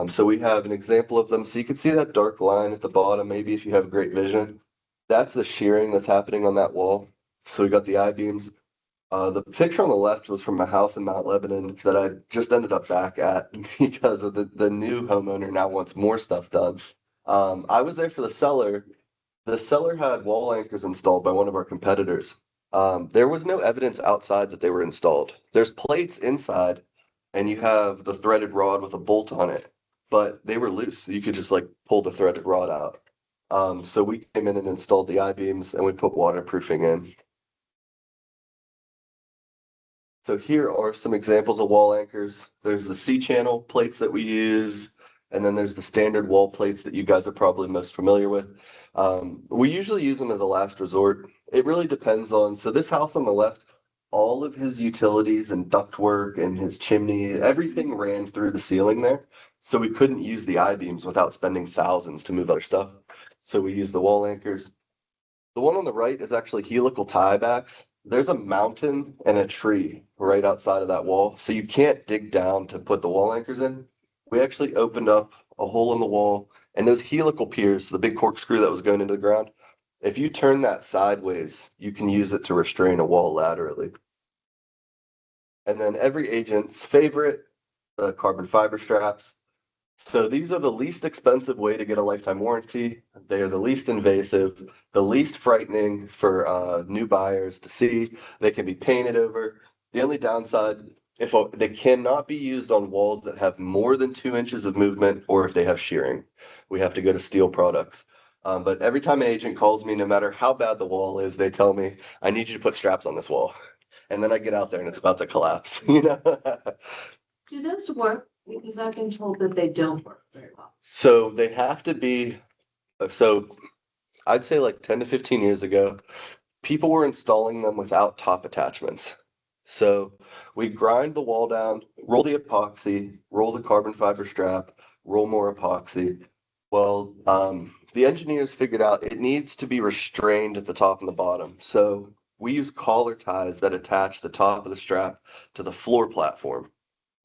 So we have an example of them. So you can see that dark line at the bottom, maybe if you have great vision. That's the shearing that's happening on that wall. So we got the I-beams. The picture on the left was from a house in Mount Lebanon that I just ended up back at because of the new homeowner now wants more stuff done. I was there for the cellar. The cellar had wall anchors installed by one of our competitors. There was no evidence outside that they were installed. There's plates inside, and you have the threaded rod with a bolt on it, but they were loose. You could just like pull the threaded rod out. So we came in and installed the I-beams and we put waterproofing in. So here are some examples of wall anchors. There's the C-channel plates that we use, and then there's the standard wall plates that you guys are probably most familiar with. We usually use them as a last resort. It really depends on, so this house on the left, all of his utilities and ductwork and his chimney, everything ran through the ceiling there. So we couldn't use the I-beams without spending thousands to move other stuff. So we use the wall anchors. The one on the right is actually helical tiebacks. There's a mountain and a tree right outside of that wall. So you can't dig down to put the wall anchors in. We actually opened up a hole in the wall, and those helical piers, the big corkscrew that was going into the ground, if you turn that sideways, you can use it to restrain a wall laterally. And then every agent's favorite, the carbon fiber straps. So these are the least expensive way to get a lifetime warranty. They are the least invasive, the least frightening for new buyers to see. They can be painted over. The only downside, if they cannot be used on walls that have more than 2 inches of movement or if they have shearing. We have to go to steel products. But every time an agent calls me, no matter how bad the wall is, they tell me, I need you to put straps on this wall. And then I get out there and it's about to collapse, you know? Do those work? Because I've been told that they don't work very well. So they have to be, so I'd say like 10 to 15 years ago, people were installing them without top attachments. So we grind the wall down, roll the epoxy, roll the carbon fiber strap, roll more epoxy. Well, the engineers figured out it needs to be restrained at the top and the bottom. So we use collar ties that attach the top of the strap to the floor platform.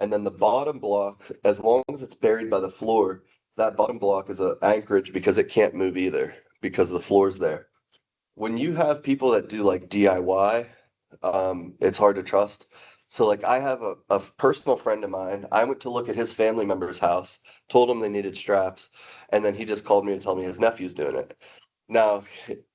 And then the bottom block, as long as it's buried by the floor, that bottom block is an anchorage because it can't move either because the floor's there. When you have people that do like DIY, it's hard to trust. So like I have a personal friend of mine, I went to look at his family member's house, told him they needed straps, and then he just called me to tell me his nephew's doing it. Now,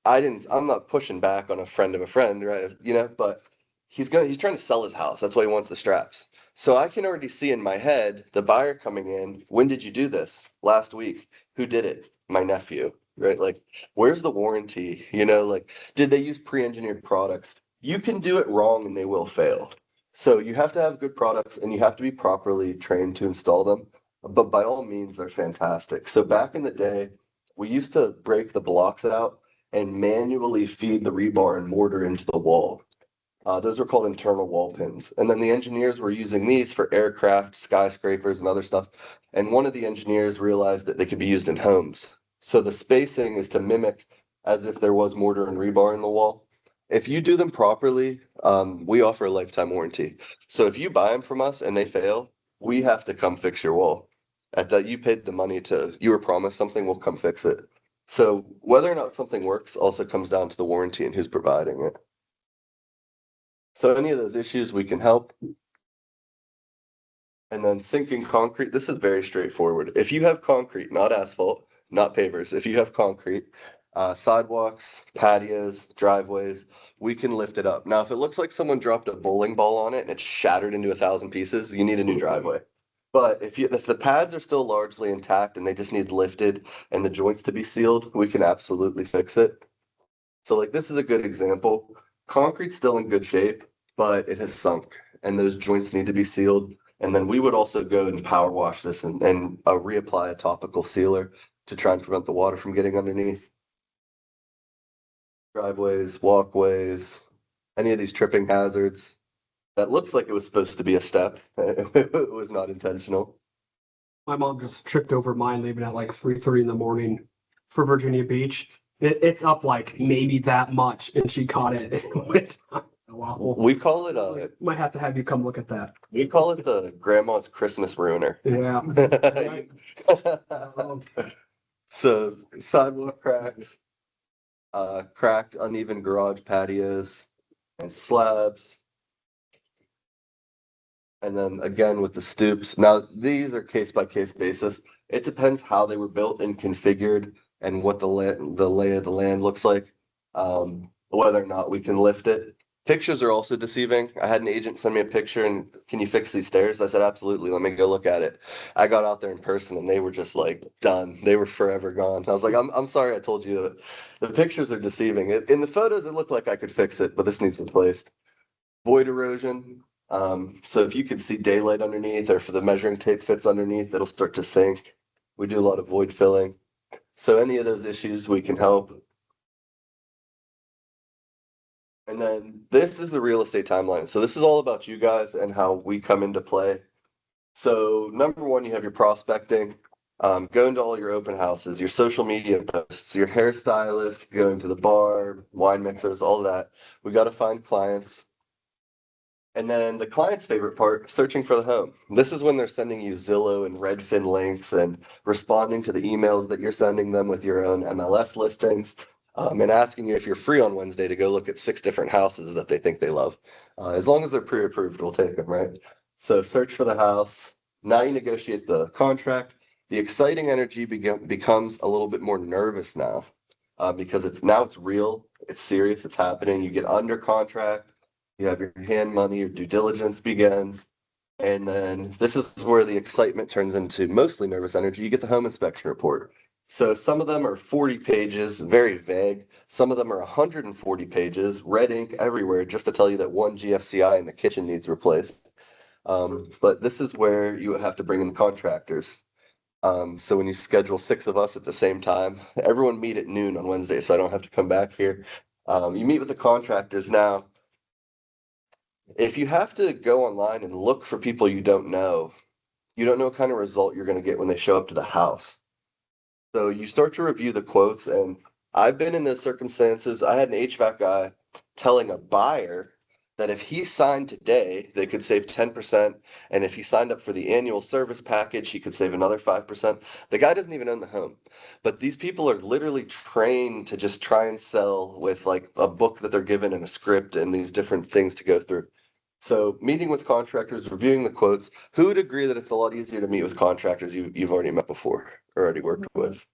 I'm not pushing back on a friend of a friend, right? You know, but he's trying to sell his house. That's why he wants the straps. So I can already see in my head the buyer coming in. When did you do this? Last week. Who did it? My nephew, right? Like, where's the warranty? You know, like, did they use pre-engineered products? You can do it wrong and they will fail. So you have to have good products and you have to be properly trained to install them. But by all means, they're fantastic. So back in the day, we used to break the blocks out and manually feed the rebar and mortar into the wall. Those were called internal wall pins. And then the engineers were using these for aircraft, skyscrapers, and other stuff. And one of the engineers realized that they could be used in homes. So the spacing is to mimic as if there was mortar and rebar in the wall. If you do them properly, we offer a lifetime warranty. So if you buy them from us and they fail, we have to come fix your wall. At that, you paid the money you were promised something, we'll come fix it. So whether or not something works also comes down to the warranty and who's providing it. So any of those issues we can help. And then sinking concrete, this is very straightforward. If you have concrete, not asphalt, not pavers, if you have concrete, sidewalks, patios, driveways, we can lift it up. Now, if it looks like someone dropped a bowling ball on it and it's shattered into 1,000 pieces, you need a new driveway. But if the pads are still largely intact and they just need lifted and the joints to be sealed, we can absolutely fix it. So like this is a good example. Concrete's still in good shape, but it has sunk and those joints need to be sealed. And then we would also go and power wash this and reapply a topical sealer to try and prevent the water from getting underneath. Driveways, walkways, any of these tripping hazards. That looks like it was supposed to be a step. It was not intentional. My mom just tripped over mine leaving at like 3:30 in the morning. for Virginia Beach. It's up like maybe that much, and she caught it. It went down a waffle. We call it Might have to have you come look at that. we call it the grandma's Christmas ruiner. Yeah. So sidewalk cracks, cracked uneven garage patios and slabs. And then again with the stoops. Now, these are case by case basis. It depends how they were built and configured and what the lay of the land looks like, whether or not we can lift it. Pictures are also deceiving. I had an agent send me a picture and can you fix these stairs? I said, absolutely. Let me go look at it. I got out there in person and they were just like done. They were forever gone. I was like, I'm sorry I told you that. The pictures are deceiving. In the photos, it looked like I could fix it, but this needs replaced. Void erosion. So if you could see daylight underneath or if the measuring tape fits underneath, it'll start to sink. We do a lot of void filling. So any of those issues we can help. And then this is the real estate timeline. So this is all about you guys and how we come into play. So number one, you have your prospecting, going to all your open houses, your social media posts, your hairstylist, going to the bar, wine mixers, all that. We got to find clients. And then the client's favorite part, searching for the home. This is when they're sending you Zillow and Redfin links and responding to the emails that you're sending them with your own MLS listings, and asking you if you're free on Wednesday to go look at 6 different houses that they think they love. As long as they're pre-approved, we'll take them, right? So search for the house. Now you negotiate the contract. The exciting energy becomes a little bit more nervous now, because it's real, it's serious, it's happening. You get under contract. You have your hand money, your due diligence begins. And then this is where the excitement turns into mostly nervous energy. You get the home inspection report. So some of them are 40 pages, very vague. Some of them are 140 pages, red ink everywhere, just to tell you that one GFCI in the kitchen needs replaced. But this is where you have to bring in the contractors. So when you schedule 6 of us at the same time, everyone meet at noon on Wednesday, so I don't have to come back here. You meet with the contractors now. If you have to go online and look for people you don't know what kind of result you're going to get when they show up to the house. So you start to review the quotes, and I've been in those circumstances. I had an HVAC guy telling a buyer that if he signed today, they could save 10%. And if he signed up for the annual service package, he could save another 5%. The guy doesn't even own the home. But these people are literally trained to just try and sell with like a book that they're given and a script and these different things to go through. So meeting with contractors, reviewing the quotes, who would agree that it's a lot easier to meet with contractors you've already met before or already worked with?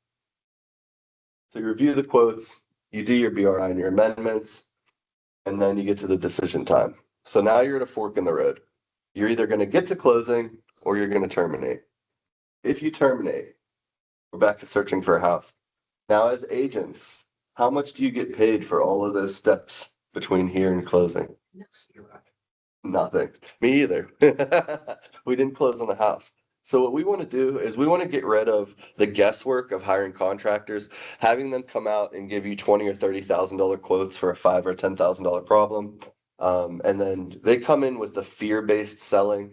So you review the quotes, you do your BRI and your amendments, and then you get to the decision time. So now you're at a fork in the road. You're either going to get to closing or you're going to terminate. If you terminate, we're back to searching for a house. Now as agents, how much do you get paid for all of those steps between here and closing? Nothing. Me either. We didn't close on the house. So what we want to do is we want to get rid of the guesswork of hiring contractors, having them come out and give you $20,000 or $30,000 quotes for a $5,000 or $10,000 problem. And then they come in with the fear-based selling,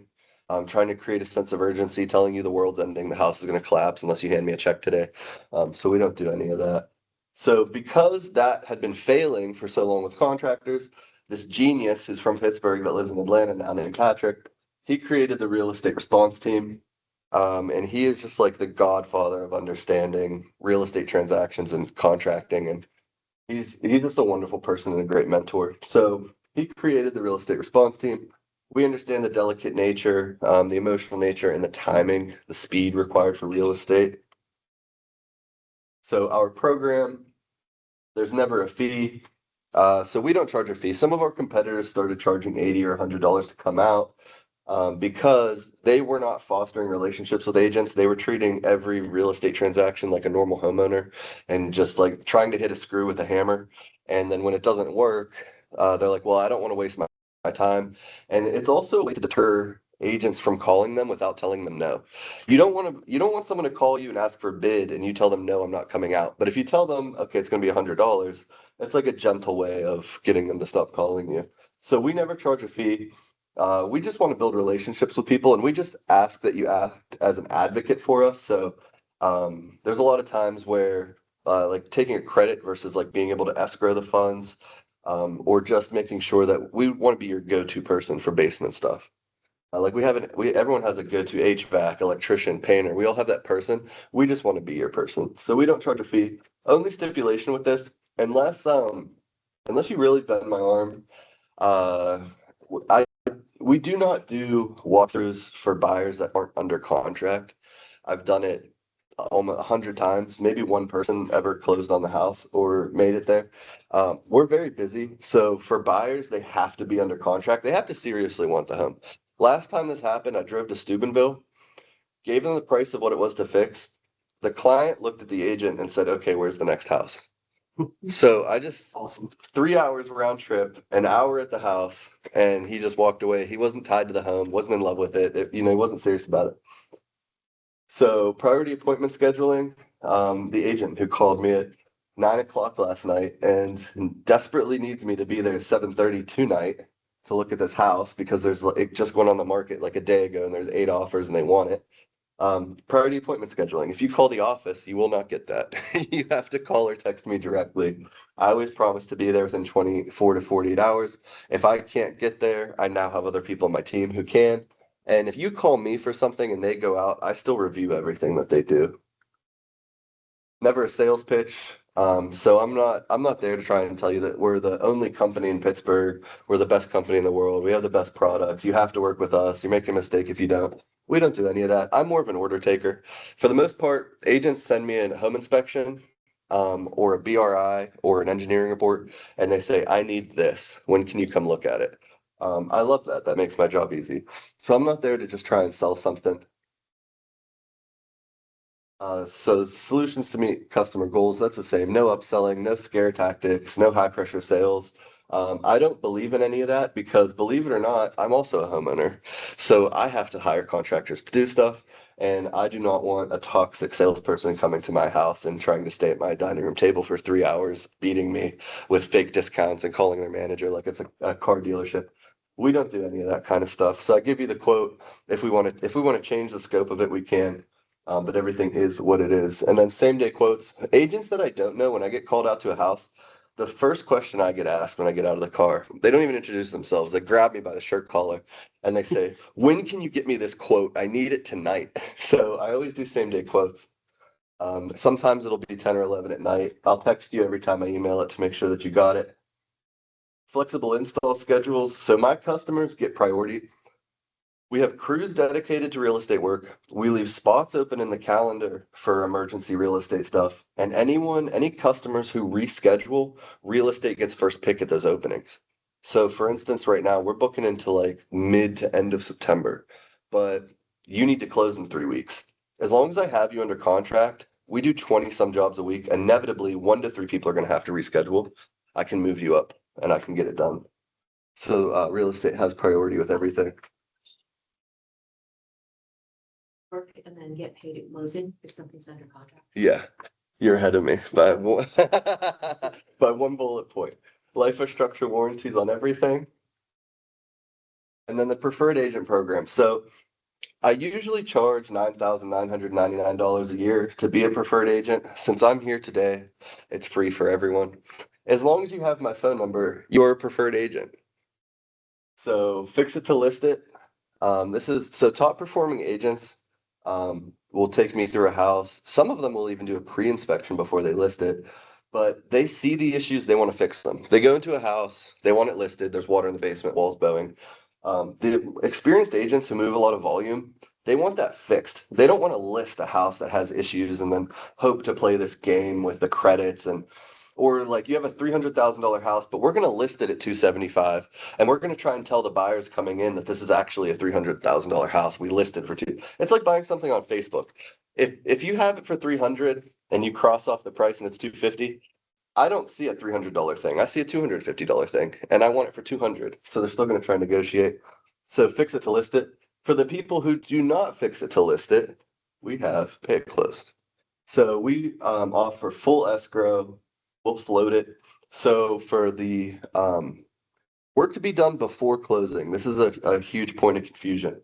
trying to create a sense of urgency, telling you the world's ending, the house is going to collapse unless you hand me a check today. So we don't do any of that. So because that had been failing for so long with contractors, this genius who's from Pittsburgh that lives in Atlanta now named Patrick, he created the real estate response team. And he is just like the godfather of understanding real estate transactions and contracting. And he's just a wonderful person and a great mentor. So he created the real estate response team. We understand the delicate nature, the emotional nature, and the timing, the speed required for real estate. So our program, there's never a fee. So we don't charge a fee. Some of our competitors started charging $80 or $100 to come out because they were not fostering relationships with agents. They were treating every real estate transaction like a normal homeowner and just like trying to hit a screw with a hammer. And then when it doesn't work, they're like, well, I don't want to waste my time. And it's also a way to deter agents from calling them without telling them no. You don't want someone to call you and ask for a bid and you tell them, no, I'm not coming out. But if you tell them, okay, it's going to be $100, it's like a gentle way of getting them to stop calling you. So we never charge a fee. We just want to build relationships with people, and we just ask that you act as an advocate for us. So there's a lot of times where like taking a credit versus like being able to escrow the funds, or just making sure that we want to be your go-to person for basement stuff. Like everyone has a go-to HVAC, electrician, painter. We all have that person. We just want to be your person. So we don't charge a fee. Only stipulation with this, unless you really bend my arm, uh, we do not do walkthroughs for buyers that aren't under contract. I've done it almost 100 times. Maybe one person ever closed on the house or made it there. We're very busy. So for buyers, they have to be under contract. They have to seriously want the home. Last time this happened, I drove to Steubenville, gave them the price of what it was to fix. The client looked at the agent and said, okay, where's the next house? So I just 3 hours round trip, an hour at the house, and he just walked away. He wasn't tied to the home, wasn't in love with it. He wasn't serious about it. So priority appointment scheduling, the agent who called me at 9 o'clock last night and desperately needs me to be there at 7:30 tonight to look at this house because it just went on the market like a day ago and there's 8 offers and they want it. Priority appointment scheduling. If you call the office, you will not get that. You have to call or text me directly. I always promise to be there within 24 to 48 hours. If I can't get there, I now have other people on my team who can. And if you call me for something and they go out, I still review everything that they do. Never a sales pitch. So I'm not there to try and tell you that we're the only company in Pittsburgh. We're the best company in the world. We have the best products. You have to work with us. You make a mistake if you don't. We don't do any of that. I'm more of an order taker. For the most part, agents send me a home inspection, or a BRI or an engineering report, and they say, I need this. When can you come look at it? I love that. That makes my job easy. So I'm not there to just try and sell something. So solutions to meet customer goals, that's the same. No upselling, no scare tactics, no high pressure sales. I don't believe in any of that because, believe it or not, I'm also a homeowner. So I have to hire contractors to do stuff. And I do not want a toxic salesperson coming to my house and trying to stay at my dining room table for 3 hours, beating me with fake discounts and calling their manager like it's a car dealership. We don't do any of that kind of stuff. So I give you the quote. If we want to change the scope of it, we can. But everything is what it is. And then same day quotes. Agents that I don't know, when I get called out to a house, the first question I get asked when I get out of the car, they don't even introduce themselves. They grab me by the shirt collar and they say, when can you get me this quote? I need it tonight. So I always do same day quotes. Sometimes it'll be 10 or 11 at night. I'll text you every time I email it to make sure that you got it. Flexible install schedules. So my customers get priority. We have crews dedicated to real estate work. We leave spots open in the calendar for emergency real estate stuff. And any customers who reschedule, real estate gets first pick at those openings. So for instance, right now we're booking into like mid to end of September, but you need to close in 3 weeks. As long as I have you under contract, we do 20 some jobs a week. Inevitably, 1 to 3 people are going to have to reschedule. I can move you up and I can get it done. So real estate has priority with everything. Work and then get paid at closing if something's under contract. Yeah, you're ahead of me by one, by 1 bullet point. Life of structure warranties on everything. And then the preferred agent program. So I usually charge $9,999 a year to be a preferred agent. Since I'm here today, it's free for everyone. As long as you have my phone number, you're a preferred agent. So fix it to list it. So top performing agents will take me through a house. Some of them will even do a pre-inspection before they list it, but they see the issues, they want to fix them. They go into a house, they want it listed, there's water in the basement, walls bowing. The experienced agents who move a lot of volume, they want that fixed. They don't want to list a house that has issues and then hope to play this game with the credits or like you have a $300,000 house, but we're going to list it at $275, and we're going to try and tell the buyers coming in that this is actually a $300,000 house we listed for $2. It's like buying something on Facebook. If you have it for $300 and you cross off the price and it's $250, I don't see a $300 thing. I see a $250 thing, and I want it for $200. So they're still going to try and negotiate. So fix it to list it. For the people who do not fix it to list it, we have pay it closed. So we offer full escrow. We'll float it. So for the work to be done before closing, this is a huge point of confusion.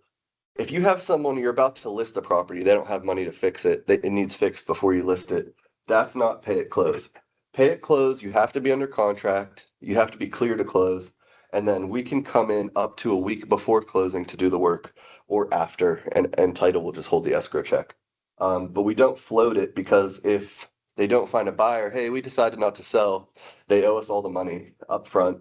If you have someone, you're about to list the property, they don't have money to fix it, it needs fixed before you list it, That's not pay at close. Pay at close, you have to be under contract, you have to be clear to close, and then we can come in up to a week before closing to do the work or after, and title will just hold the escrow check. But we don't float it because if they don't find a buyer, hey, we decided not to sell, they owe us all the money up front.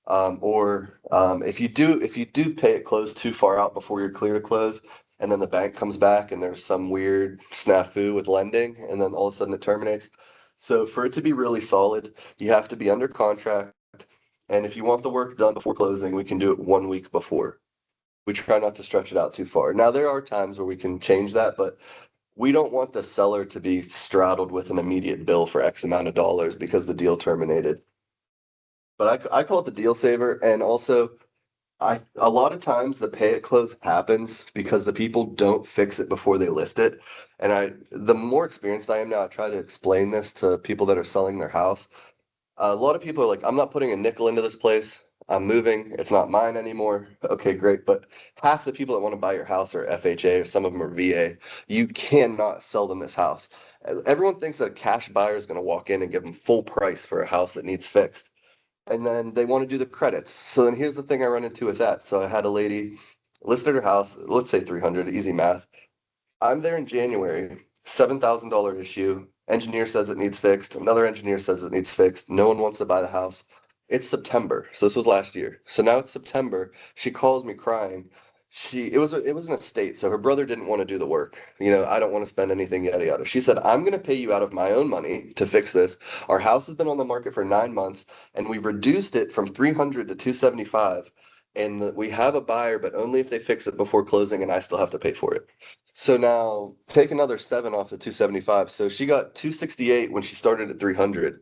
If you do pay it close too far out before you're clear to close, and then the bank comes back and there's some weird snafu with lending, and then all of a sudden it terminates. So for it to be really solid, you have to be under contract. And if you want the work done before closing, we can do it 1 week before. We try not to stretch it out too far. Now, there are times where we can change that, but we don't want the seller to be straddled with an immediate bill for X amount of dollars because the deal terminated. But I call it the deal saver. And also, a lot of times the pay at close happens because the people don't fix it before they list it. And the more experienced I am now, I try to explain this to people that are selling their house. A lot of people are like, I'm not putting a nickel into this place. I'm moving. It's not mine anymore. Okay, great. But half the people that want to buy your house are FHA, or some of them are VA. You cannot sell them this house. Everyone thinks that a cash buyer is going to walk in and give them full price for a house that needs fixed. And then they want to do the credits. So then here's the thing I run into with that. So I had a lady listed her house, let's say 300, easy math. I'm there in January, $7,000 issue. Engineer says it needs fixed. Another engineer says it needs fixed. No one wants to buy the house. It's September. So this was last year. So now it's September. She calls me crying. It was an estate, so her brother didn't want to do the work. I don't want to spend anything, yada yada. She said, I'm going to pay you out of my own money to fix this. Our house has been on the market for 9 months, and we've reduced it from 300 to 275. And we have a buyer, but only if they fix it before closing, and I still have to pay for it. So now take another 7 off the 275. So she got 268 when she started at 300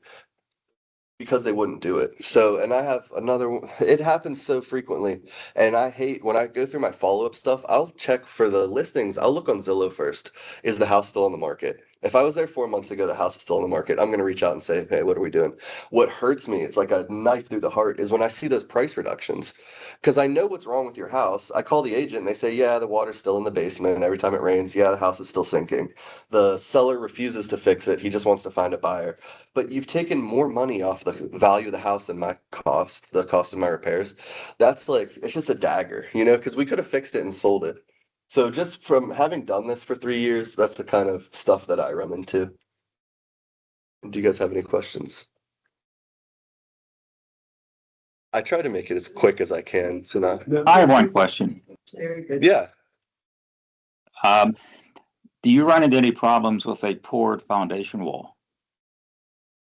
because they wouldn't do it. So, and I have another, it happens so frequently. And I hate when I go through my follow-up stuff, I'll check for the listings. I'll look on Zillow first. Is the house still on the market? If I was there 4 months ago, the house is still on the market. I'm going to reach out and say, hey, what are we doing? What hurts me, it's like a knife through the heart, is when I see those price reductions. Because I know what's wrong with your house. I call the agent and they say, yeah, the water's still in the basement. And every time it rains, yeah, the house is still sinking. The seller refuses to fix it. He just wants to find a buyer. But you've taken more money off the value of the house than the cost of my repairs. That's like, it's just a dagger, because we could have fixed it and sold it. So just from having done this for 3 years, that's the kind of stuff that I run into. Do you guys have any questions? I try to make it as quick as I can. So now, I have one question. yeah. Do you run into any problems with a poured foundation wall?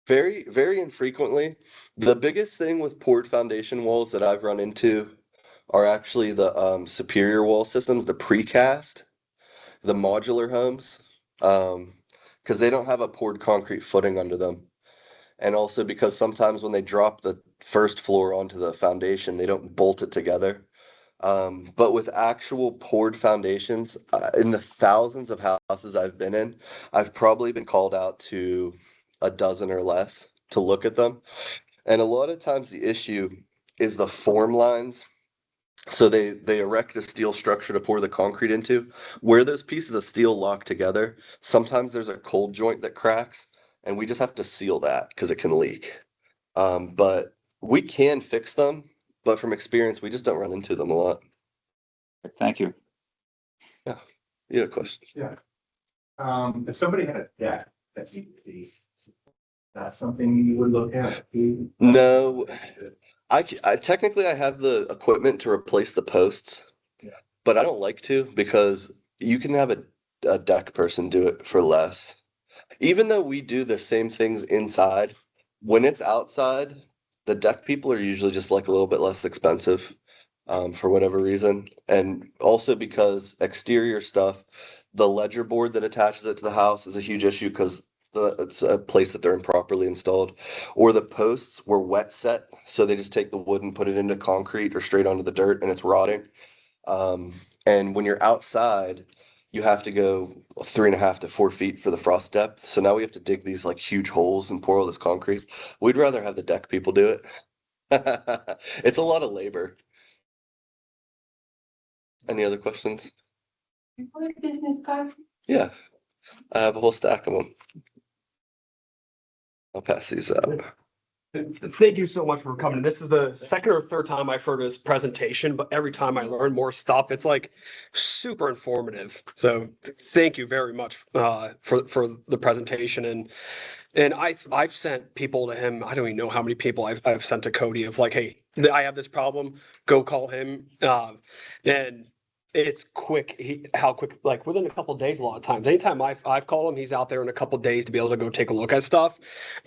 Very, very infrequently. The biggest thing with poured foundation walls that I've run into are actually the superior wall systems, the precast, the modular homes, because they don't have a poured concrete footing under them. And also because sometimes when they drop the first floor onto the foundation, they don't bolt it together. But with actual poured foundations, in the thousands of houses I've been in, I've probably been called out to a dozen or less to look at them. And a lot of times the issue is the form lines. So they erect a steel structure to pour the concrete into. Where those pieces of steel lock together, sometimes there's a cold joint that cracks, and we just have to seal that because it can leak. But we can fix them, but from experience, we just don't run into them a lot. Thank you. Yeah, you had a question. Yeah. If somebody had a deck that needed to be, that's something you would look at? No, I technically I have the equipment to replace the posts, Yeah. but I don't like to because you can have a deck person do it for less. Even though we do the same things inside, when it's outside, the deck people are usually just like a little bit less expensive, for whatever reason. And also because exterior stuff, the ledger board that attaches it to the house is a huge issue because it's a place that they're improperly installed. Or the posts were wet set, so they just take the wood and put it into concrete or straight onto the dirt and it's rotting. And when you're outside, you have to go 3.5 to 4 feet for the frost depth. So now we have to dig these like huge holes and pour all this concrete. We'd rather have the deck people do it. It's a lot of labor. Any other questions? You put a business card? Yeah, I have a whole stack of them. I'll pass these out. Thank you so much for coming. This is the second or third time I've heard this presentation, but every time I learn more stuff, it's like super informative. So thank you very much for the presentation. And I've sent people to him. I don't even know how many people I've sent to Cody of like, hey, I have this problem. Go call him. And it's quick. How quick? Like within a couple of days. A lot of times, anytime I've called him, he's out there in a couple of days to be able to go take a look at stuff.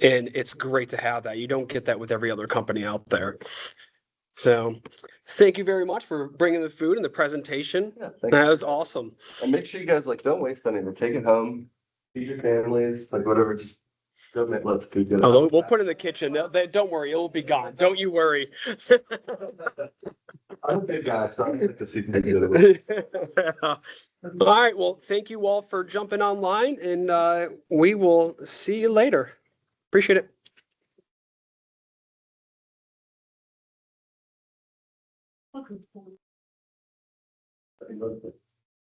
And it's great to have that. You don't get that with every other company out there. So, thank you very much for bringing the food and the presentation. Yeah, thank That you. was awesome. And make sure you guys like don't waste any of it. Take it home, feed your families, like whatever. Just don't let the food go. Oh, we'll put it in the kitchen. Don't worry, it'll be gone. Don't you worry. I'm a big guy, so I like to see things good. All right. Well, thank you all for jumping online, and we will see you later. Appreciate it.